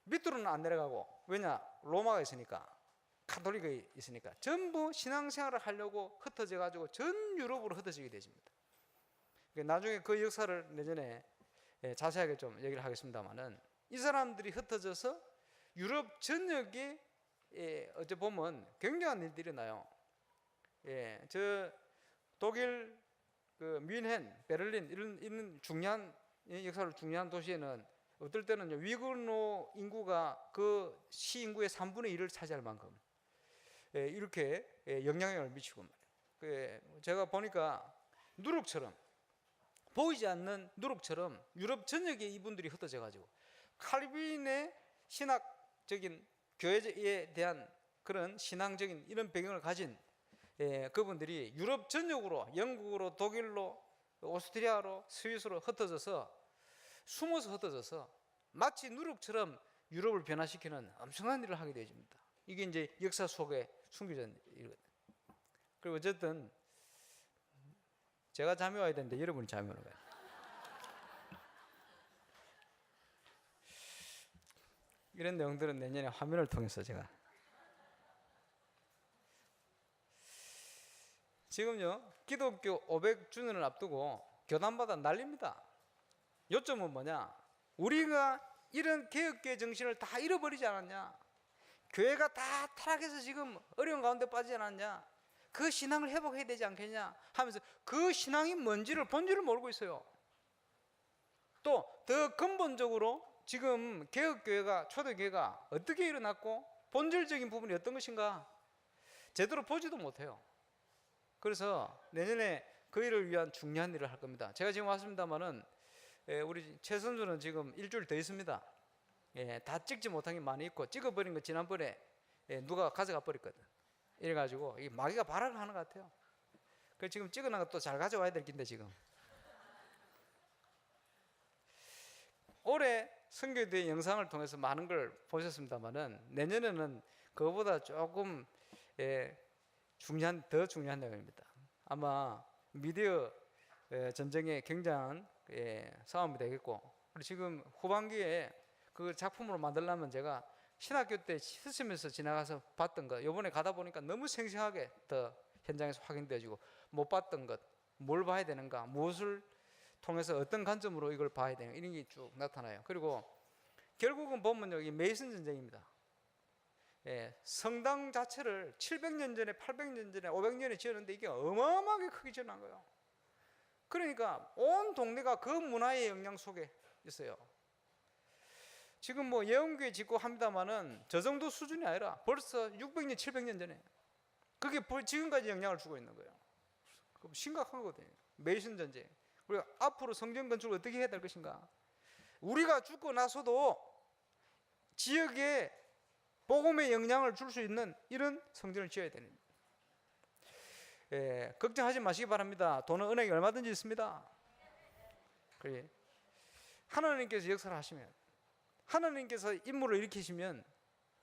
밑으로는 안 내려가고, 왜냐? 로마가 있으니까, 카톨릭이 있으니까 전부 신앙생활을 하려고 흩어져 가지고 전 유럽으로 흩어지게 되십니다. 나중에 그 역사를 내년에 자세하게 좀 얘기를 하겠습니다만은, 이 사람들이 흩어져서 유럽 전역에 어째 보면 굉장한 일들이 일어나요. 저 독일 그 뮌헨, 베를린 이런 중요한 역사를 중요한 도시에는 어떨 때는 위그노 인구가 그 시 인구의 3분의 1을 차지할 만큼 이렇게 영향력을 미치고 말이에요. 제가 보니까 누룩처럼, 보이지 않는 누룩처럼 유럽 전역에 이분들이 흩어져 가지고 칼빈의 신학적인 교회에 대한 그런 신앙적인 이런 배경을 가진 그분들이 유럽 전역으로, 영국으로, 독일로, 오스트리아로, 스위스로 흩어져서, 숨어서 흩어져서 마치 누룩처럼 유럽을 변화시키는 엄청난 일을 하게 되어집니다. 이게 이제 역사 속에 숨겨진 일이거든요. 그리고 어쨌든 제가 잠이 와야 되는데 여러분이 잠이 오는 거예요. 이런 내용들은 내년에 화면을 통해서 제가 지금요 기독교 500주년을 앞두고 교단마다 난립니다. 요점은 뭐냐? 우리가 이런 개혁교회 정신을 다 잃어버리지 않았냐? 교회가 다 타락해서 지금 어려운 가운데 빠지지 않았냐? 그 신앙을 회복해야 되지 않겠냐? 하면서 그 신앙이 뭔지를, 본질을 모르고 있어요. 또 더 근본적으로 지금 개혁교회가, 초대교회가 어떻게 일어났고 본질적인 부분이 어떤 것인가 제대로 보지도 못해요. 그래서 내년에 그 일을 위한 중요한 일을 할 겁니다. 제가 지금 왔습니다마는 우리 최 선수는 지금 일주일 더 있습니다. 다 찍지 못한 게 많이 있고, 찍어버린 거 지난번에 누가 가져가 버렸거든. 이래가지고 이 마귀가 발악을 하는 것 같아요. 그래서 지금 찍어놓은 것도 잘 가져와야 될 긴데 지금. 올해 선교대 영상을 통해서 많은 걸 보셨습니다만은 내년에는 그거보다 조금 더 중요한 내용입니다. 아마 미디어 전쟁의 굉장한 싸움이 되겠고, 그리고 지금 후반기에 그 작품으로 만들려면 제가 신학교 때 스치면서 지나가서 봤던 것, 이번에 가다 보니까 너무 생생하게 더 현장에서 확인되어지고, 못 봤던 것, 뭘 봐야 되는가, 무엇을 통해서 어떤 관점으로 이걸 봐야 되는가, 이런 게 쭉 나타나요. 그리고 결국은 보면 여기 메이슨 전쟁입니다. 성당 자체를 700년 전에, 800년 전에, 500년에 지었는데 이게 어마어마하게 크게 지어난 거예요. 그러니까 온 동네가 그 문화의 영향 속에 있어요. 지금 뭐 예언교회 짓고 합니다만은 저 정도 수준이 아니라 벌써 600년, 700년 전에 그게 지금까지 영향을 주고 있는 거예요. 심각한 거거든요. 메이슨 전쟁. 우리가 앞으로 성전 건축을 어떻게 해야 될 것인가? 우리가 죽고 나서도 지역에 복음의 영향을 줄 수 있는 이런 성전을 지어야 되는. 걱정하지 마시기 바랍니다. 돈은 은행에 얼마든지 있습니다. 그래. 하나님께서 역사를 하시면, 하나님께서 임무를 일으키시면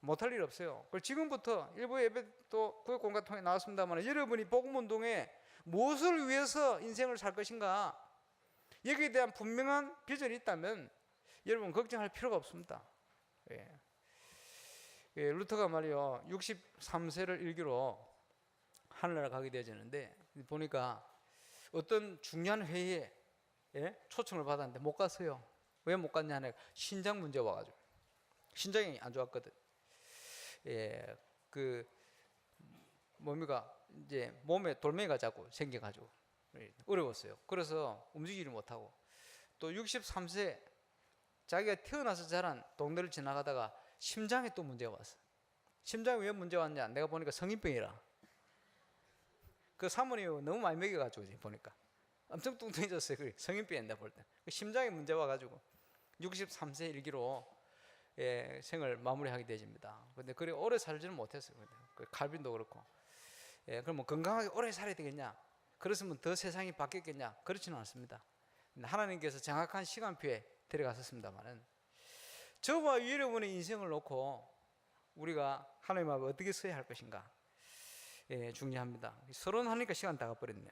못할 일 없어요. 지금부터 일부 예배 또 구역공간 통해 나왔습니다만, 여러분이 복음운동에 무엇을 위해서 인생을 살 것인가, 여기에 대한 분명한 비전이 있다면 여러분 걱정할 필요가 없습니다. 루터가 말이요 63세를 일기로 하늘나라 가게 되어지는데, 보니까 어떤 중요한 회의에 초청을 받았는데 못 갔어요. 왜 못 갔냐 하니까 신장 문제 와가지고, 신장이 안 좋았거든. 그 뭡니까, 이제 몸에 돌멩이가 자꾸 생겨가지고 어려웠어요. 그래서 움직이지 못하고, 또 63세 자기가 태어나서 자란 동네를 지나가다가 심장에 또 문제가 왔어. 심장이 왜 문제 왔냐? 내가 보니까 성인병이라. 그 사모님이 너무 많이 먹여가지고 지금 보니까 엄청 뚱뚱해졌어요. 그래, 성인병인데 볼 때. 심장에 문제 와가지고 63세 일기로 생을 마무리하게 되집니다. 근데 그래 오래 살지는 못했어요. 칼빈도 그렇고. 그럼 뭐 건강하게 오래 살아야 되겠냐? 그렇으면 더 세상이 바뀌었겠냐? 그렇지는 않습니다. 하나님께서 정확한 시간표에 데려갔었습니다만은, 저와 여러분의 인생을 놓고 우리가 하나님 앞에 어떻게 서야 할 것인가, 중요합니다. 서론하니까 시간 다 가버렸네요.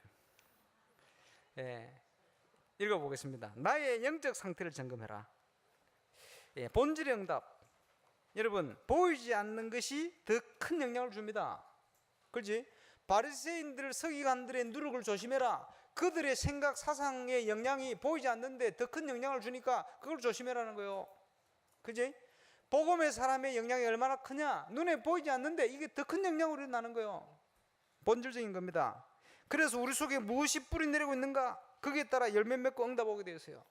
읽어보겠습니다. 나의 영적 상태를 점검해라. 본질의 응답. 여러분, 보이지 않는 것이 더 큰 영향을 줍니다. 그렇지? 바리새인들, 서기관들의 누룩을 조심해라. 그들의 생각, 사상의 영향이 보이지 않는데 더 큰 영향을 주니까 그걸 조심해라는 거예요. 그지? 복음의 사람의 영향이 얼마나 크냐? 눈에 보이지 않는데 이게 더 큰 영향으로 나는 거예요. 본질적인 겁니다. 그래서 우리 속에 무엇이 뿌리 내리고 있는가? 거기에 따라 열매 맺고 응답 오게 되어 있어요.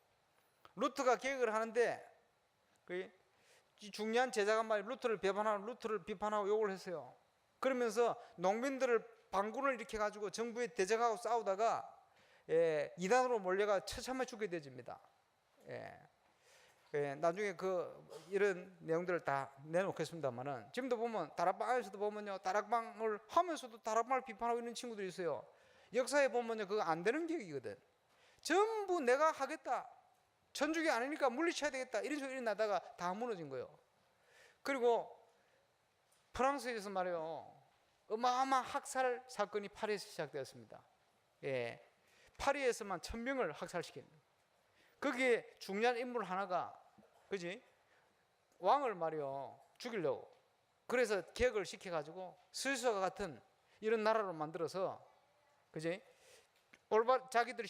루트가 계획을 하는데 중요한 제자가 말이 루트를 비판하고 욕을 했어요. 그러면서 농민들을 반군을 일으켜가지고 정부에 대적하고 싸우다가 이단으로 몰려가 처참하게 죽게 되집니다. 나중에 이런 내용들을 다 내놓겠습니다만은, 지금도 보면 다락방에서도 보면요, 다락방을 하면서도 다락방을 비판하고 있는 친구들이 있어요. 역사에 보면요, 그거 안 되는 계획이거든. 전부 내가 하겠다, 천주교 아니니까 물리쳐야 되겠다, 이런 소리 나다가 다 무너진 거예요. 그리고 프랑스에서 말이에요, 어마어마한 학살 사건이 파리에서 시작되었습니다. 파리에서만 1000명을 학살시킨, 거기에 중요한 인물 하나가, 그지? 왕을 말이요, 죽이려고. 그래서 개혁을 시켜가지고 스위스와 같은 이런 나라로 만들어서, 그지? 자기들이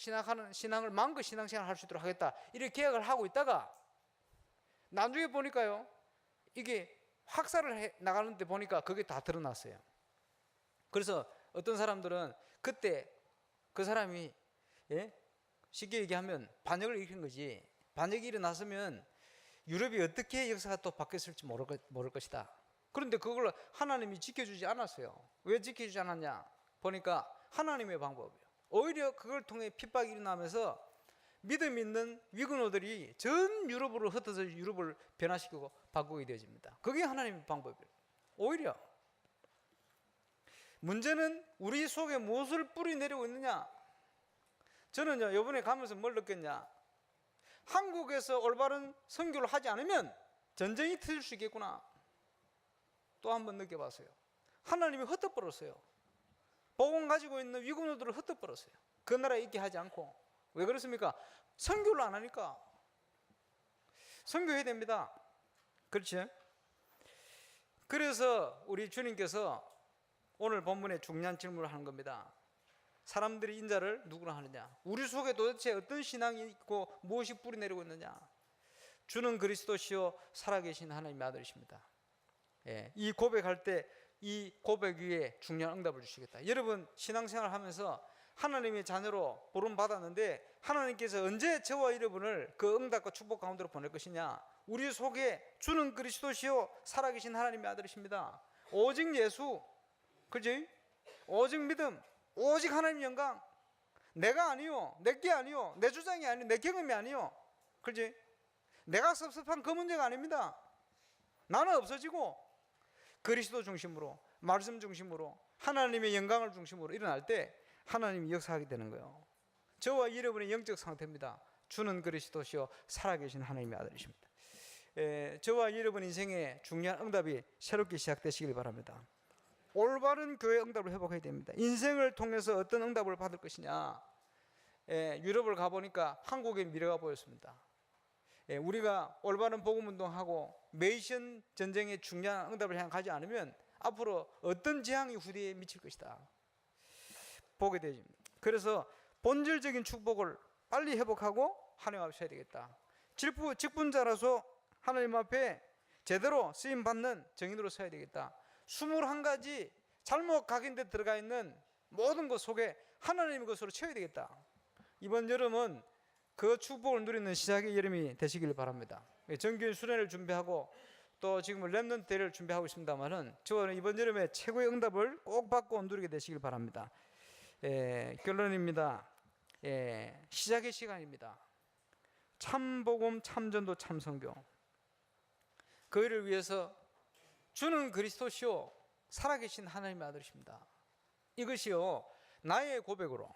신앙을 마음껏 신앙생활 할 수 있도록 하겠다, 이렇게 계획을 하고 있다가 나중에 보니까요, 이게 학살을 해 나가는데 보니까 그게 다 드러났어요. 그래서 어떤 사람들은 그때 그 사람이, 쉽게 얘기하면 반역을 일으킨 거지, 반역이 일어났으면 유럽이 어떻게 역사가 또 바뀌었을지 모를 것이다. 그런데 그걸 하나님이 지켜주지 않았어요. 왜 지켜주지 않았냐? 보니까 하나님의 방법이에요. 오히려 그걸 통해 핍박이 일어나면서 믿음 있는 위근호들이 전 유럽으로 흩어져 유럽을 변화시키고 바꾸게 되어집니다. 그게 하나님의 방법이에요. 오히려 문제는 우리 속에 무엇을 뿌리 내리고 있느냐? 저는요, 이번에 가면서 뭘 느꼈냐? 한국에서 올바른 선교를 하지 않으면 전쟁이 터질 수 있겠구나. 또 한 번 느껴봤어요. 하나님이 흩어버렸어요. 복음 가지고 있는 위군들을 흩어버렸어요. 그 나라에 있게 하지 않고. 왜 그렇습니까? 선교를 안 하니까. 선교해야 됩니다. 그렇지? 그래서 우리 주님께서 오늘 본문에 중요한 질문을 하는 겁니다. 사람들이 인자를 누구나 하느냐? 우리 속에 도대체 어떤 신앙이 있고 무엇이 뿌리 내리고 있느냐? 주는 그리스도시요 살아계신 하나님의 아들이십니다. 이 고백할 때 이 고백 위에 중요한 응답을 주시겠다. 여러분, 신앙생활 하면서 하나님의 자녀로 부름 받았는데 하나님께서 언제 저와 여러분을 그 응답과 축복 가운데로 보낼 것이냐? 우리 속에 주는 그리스도시요 살아계신 하나님의 아들이십니다. 오직 예수, 그지? 오직 믿음, 오직 하나님 영광. 내가 아니요, 내게 아니요, 내 주장이 아니요, 내 경험이 아니요, 그지? 내가 섭섭한 그 문제가 아닙니다. 나는 없어지고 그리스도 중심으로, 말씀 중심으로, 하나님의 영광을 중심으로 일어날 때 하나님이 역사하게 되는 거예요. 저와 여러분의 영적 상태입니다. 주는 그리스도시요 살아계신 하나님의 아들이십니다. 저와 여러분 인생의 중요한 응답이 새롭게 시작되시길 바랍니다. 올바른 교회 응답을 회복해야 됩니다. 인생을 통해서 어떤 응답을 받을 것이냐? 유럽을 가보니까 한국의 미래가 보였습니다. 우리가 올바른 복음운동하고 메이션 전쟁의 중요한 응답을 향해 가지 않으면 앞으로 어떤 재앙이 후대에 미칠 것이다 보게 되죠. 그래서 본질적인 축복을 빨리 회복하고 하나님 앞에 서야 되겠다. 직분자라서 하나님 앞에 제대로 쓰임받는 정인으로 서야 되겠다. 21가지 잘못 각인데 들어가 있는 모든 것 속에 하나님의 것으로 채워야 되겠다. 이번 여름은 그 축복을 누리는 시작의 여름이 되시길 바랍니다. 정규인 수련회를 준비하고 또 지금 렘넌트 대회를 준비하고 있습니다만은 저는 이번 여름에 최고의 응답을 꼭 받고 누리게 되시길 바랍니다. 결론입니다. 시작의 시간입니다. 참복음, 참전도, 참선교. 그 일을 위해서 주는 그리스도시요 살아계신 하나님의 아들이십니다. 이것이요 나의 고백으로,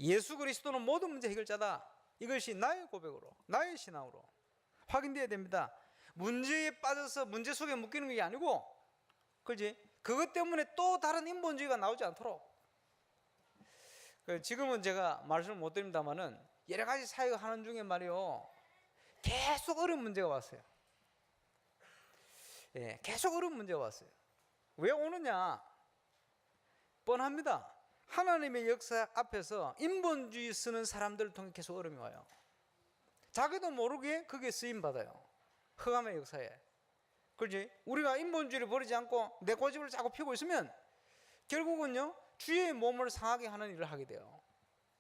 예수 그리스도는 모든 문제 해결자다, 이것이 나의 고백으로, 나의 신앙으로 확인되어야 됩니다. 문제에 빠져서 문제 속에 묶이는 게 아니고, 그지? 그것 때문에 또 다른 인본주의가 나오지 않도록. 지금은 제가 말씀을 못 드립니다만은 여러 가지 사회가 하는 중에 말이요, 계속 어려운 문제가 왔어요. 예, 계속 어려운 문제가 왔어요. 왜 오느냐? 뻔합니다. 하나님의 역사 앞에서 인본주의 쓰는 사람들을 통해 계속 어려움이 와요. 자기도 모르게 그게 쓰임 받아요. 흑암의 역사에. 그렇지? 우리가 인본주의를 버리지 않고 내 고집을 자꾸 피우고 있으면 결국은요, 주의 몸을 상하게 하는 일을 하게 돼요.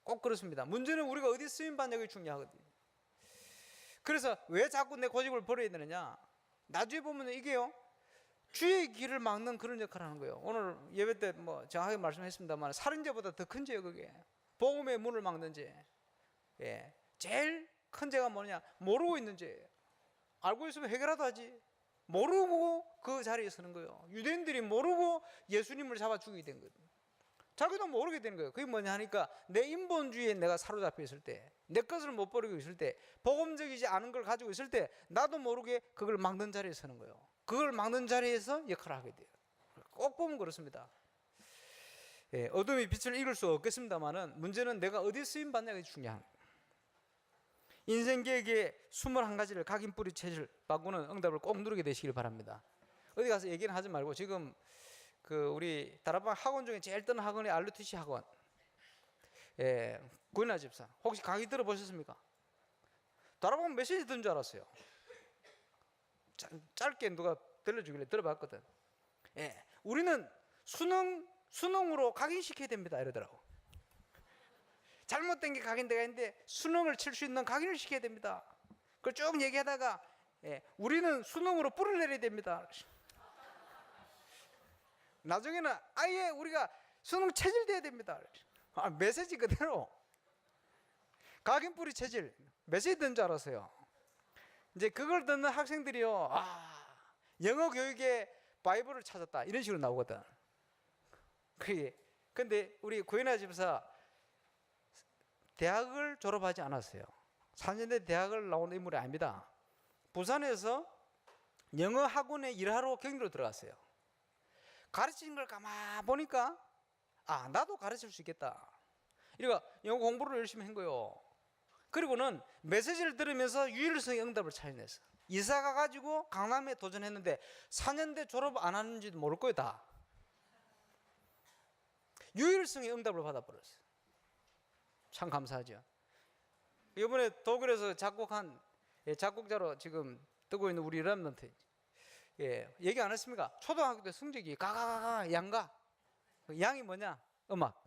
꼭 그렇습니다. 문제는 우리가 어디 쓰임 받냐가 중요하거든요. 그래서 왜 자꾸 내 고집을 버려야 되느냐? 나중에 보면 이게요, 주의 길을 막는 그런 역할을 하는 거예요. 오늘 예배 때 뭐 정확하게 말씀했습니다만 살인죄보다 더 큰 죄예요. 그게 복음의 문을 막는 죄. 예, 제일 큰 죄가 뭐냐? 모르고 있는 죄예요. 알고 있으면 해결하도 하지. 모르고 그 자리에 서는 거예요. 유대인들이 모르고 예수님을 잡아 죽이게 된 거예요. 자기도 모르게 되는 거예요. 그게 뭐냐 하니까 내 인본주의에 내가 사로잡혀 있을 때, 내 것을 못 버리고 있을 때, 복음적이지 않은 걸 가지고 있을 때 나도 모르게 그걸 막는 자리에 서는 거예요. 그걸 막는 자리에서 역할을 하게 돼요. 꼭 보면 그렇습니다. 예, 어둠이 빛을 이길 수 없겠습니다만은 문제는 내가 어디에 쓰임 받냐가 중요한 거예요. 인생 계획의 21가지를 각인 뿌리 체질 바꾸는 응답을 꼭 누르게 되시길 바랍니다. 어디 가서 얘기는 하지 말고 지금 우리 다락방 학원 중에 제일 뜨는 학원이 RUTC 학원. 예, 구인아 집사 혹시 강의 들어보셨습니까? 다락방 메시지 듣는 줄 알았어요. 짧게 누가 들려주길래 들어봤거든. 예, 우리는 수능으로 각인시켜야 됩니다 이러더라고. 잘못된 게 각인되가 있는데 수능을 칠 수 있는 각인을 시켜야 됩니다. 그걸 쭉 얘기하다가 예, 우리는 수능으로 뿔을 내려야 됩니다. 나중에는 아예 우리가 수능 체질돼야 됩니다. 메시지 그대로 각인 뿌리 체질 메시지 듣는 줄 알았어요. 이제 그걸 듣는 학생들이요, 영어 교육에 바이블을 찾았다 이런 식으로 나오거든. 근데 우리 고인아 집사 대학을 졸업하지 않았어요. 4년대 대학을 나온 인물이 아닙니다. 부산에서 영어 학원에 일하러 경기로 들어갔어요. 가르치는 걸 가만 보니까 나도 가르칠 수 있겠다. 이러니까 영어 공부를 열심히 한 거예요. 그리고는 메시지를 들으면서 유일성의 응답을 찾아냈어. 이사 가가지고 강남에 도전했는데 4년대 졸업 안 하는지도 모를 거예요. 다 유일성의 응답을 받아버렸어요. 참 감사하죠. 이번에 독일에서 작곡한 작곡자로 지금 뜨고 있는 우리 렘넌트, 얘기 안 했습니까? 초등학교 때 성적이 가가가가 양가. 양이 뭐냐? 음악.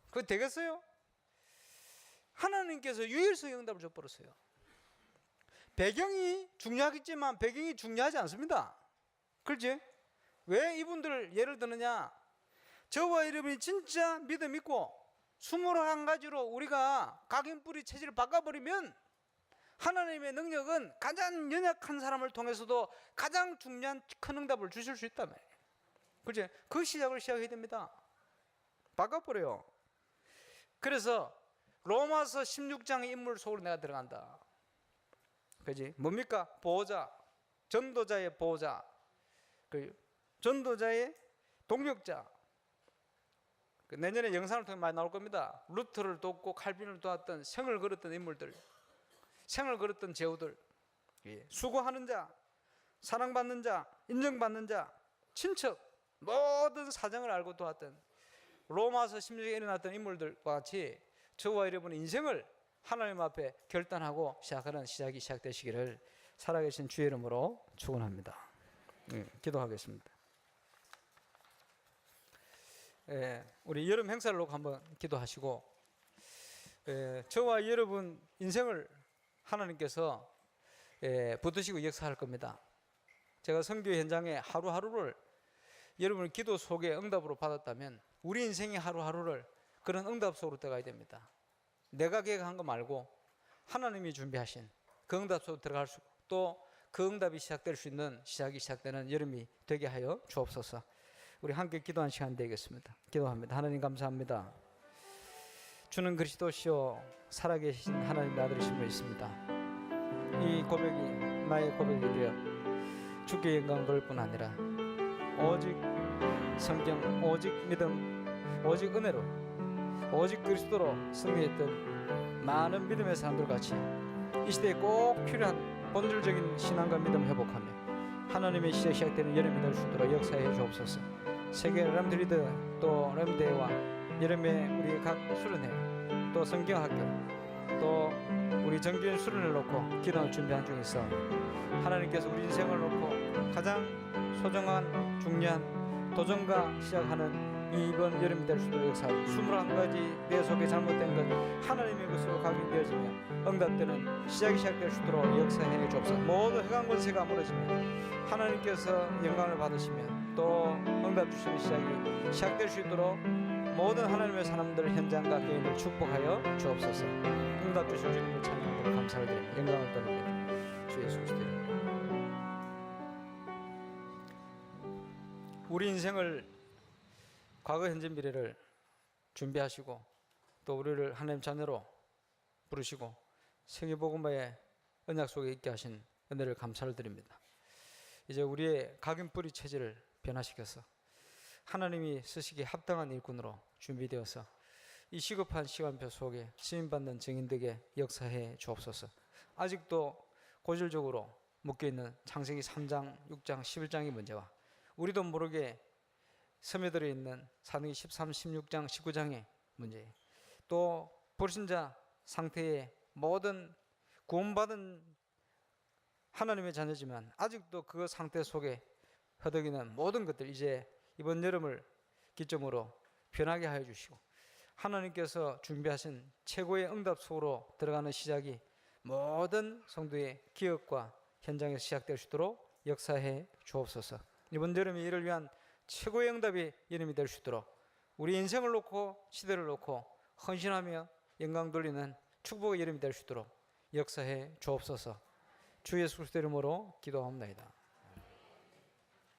그거 되겠어요? 하나님께서 유일성의 응답을 줘버렸어요. 배경이 중요하겠지만 배경이 중요하지 않습니다. 그렇지? 왜 이분들을 예를 드느냐? 저와 여러분이 진짜 믿음 있고 21가지로 우리가 각인 뿌리 체질을 바꿔버리면 하나님의 능력은 가장 연약한 사람을 통해서도 가장 중요한 큰 응답을 주실 수 있다며. 그렇지? 그 시작을 시작해야 됩니다. 바꿔버려요. 그래서 로마서 16장의 인물 속으로 내가 들어간다. 그지? 뭡니까? 보호자, 전도자의 보호자, 전도자의 동력자. 내년에 영상을 통해 많이 나올 겁니다. 루터를 돕고 칼빈을 도왔던 생을 걸었던 인물들, 생을 걸었던 제후들, 수고하는 자, 사랑받는 자, 인정받는 자, 친척, 모든 사정을 알고 도왔던 로마서 16장에 일어났던 인물들과 같이 저와 여러분의 인생을 하나님 앞에 결단하고 시작하는 시작이 시작되시기를 살아계신 주의 이름으로 축원합니다. 기도하겠습니다. 우리 여름 행사를 놓고 한번 기도하시고, 저와 여러분 인생을 하나님께서 붙드시고 역사할 겁니다. 제가 선교 현장에 하루하루를 여러분의 기도 속에 응답으로 받았다면 우리 인생의 하루하루를 그런 응답 속으로 들어가야 됩니다. 내가 계획한 거 말고 하나님이 준비하신 그 응답 속으로 들어갈 수, 또 그 응답이 시작될 수 있는 시작이 시작되는 여름이 되게 하여 주옵소서. 우리 함께 기도한 시간 되겠습니다. 기도합니다. 하나님 감사합니다. 주는 그리스도시요 살아계신 하나님의 아들이심을 있습니다. 이 고백이 나의 고백이 되어 주께 영광 돌 뿐 아니라 오직 성경, 오직 믿음, 오직 은혜로, 오직 그리스도로 승리했던 많은 믿음의 사람들 같이 이 시대에 꼭 필요한 본질적인 신앙과 믿음 회복하며 하나님의 시대 시작되는 여름이 될 수 있도록 역사해 주옵소서. 세계 람드리드 또 람대와 여름에 우리 각 수련회 또 성경학교 또 우리 정규인 수련을 놓고 기도를 준비한 중에 있어 하나님께서 우리 인생을 놓고 가장 소중한 중요한 도전과 시작하는 이번 여름이 될 수도 역사 21가지 내 속에 잘못된 것 하나님의 것으로 각인되어지며 응답되는 시작이 시작될 수 있도록 역사해 주옵소서. 모든 흑암 권세가 무너지며 하나님께서 영광을 받으시며 또 응답 주시는 시작이 시작될 수 있도록 모든 하나님의 사람들 현장과 개인을 축복하여 주옵소서. 응답 주신 주님을 찬양하고 감사를 드립니다. 영광을 돌립니다. 주 예수 그리스도 이름으로. 우리 인생을 과거 현재 미래를 준비하시고 또 우리를 하나님 자녀로 부르시고 세계복음화의 언약 속에 있게 하신 은혜를 감사를 드립니다. 이제 우리의 각인뿌리 체질을 변화시켜서 하나님이 쓰시기에 합당한 일꾼으로 준비되어서 이 시급한 시간표 속에 쓰임받는 증인들에게 역사해 주옵소서. 아직도 고질적으로 묶여있는 창세기 3장, 6장, 11장의 문제와 우리도 모르게 스며들어 있는 사도행전 13, 16장, 19장의 문제, 또 불신자 상태의 모든 구원받은 하나님의 자녀지만 아직도 그 상태 속에 허덕이는 모든 것들 이제 이번 여름을 기점으로 변하게 하여 주시고 하나님께서 준비하신 최고의 응답 속으로 들어가는 시작이 모든 성도의 기억과 현장에서 시작될 수 있도록 역사해 주옵소서. 이번 여름이 이를 위한 최고의 응답이 여름이 될 수 있도록 우리 인생을 놓고 시대를 놓고 헌신하며 영광 돌리는 축복의 여름이 될 수 있도록 역사해 주옵소서. 주 예수 그리스도 이름으로 기도합니다.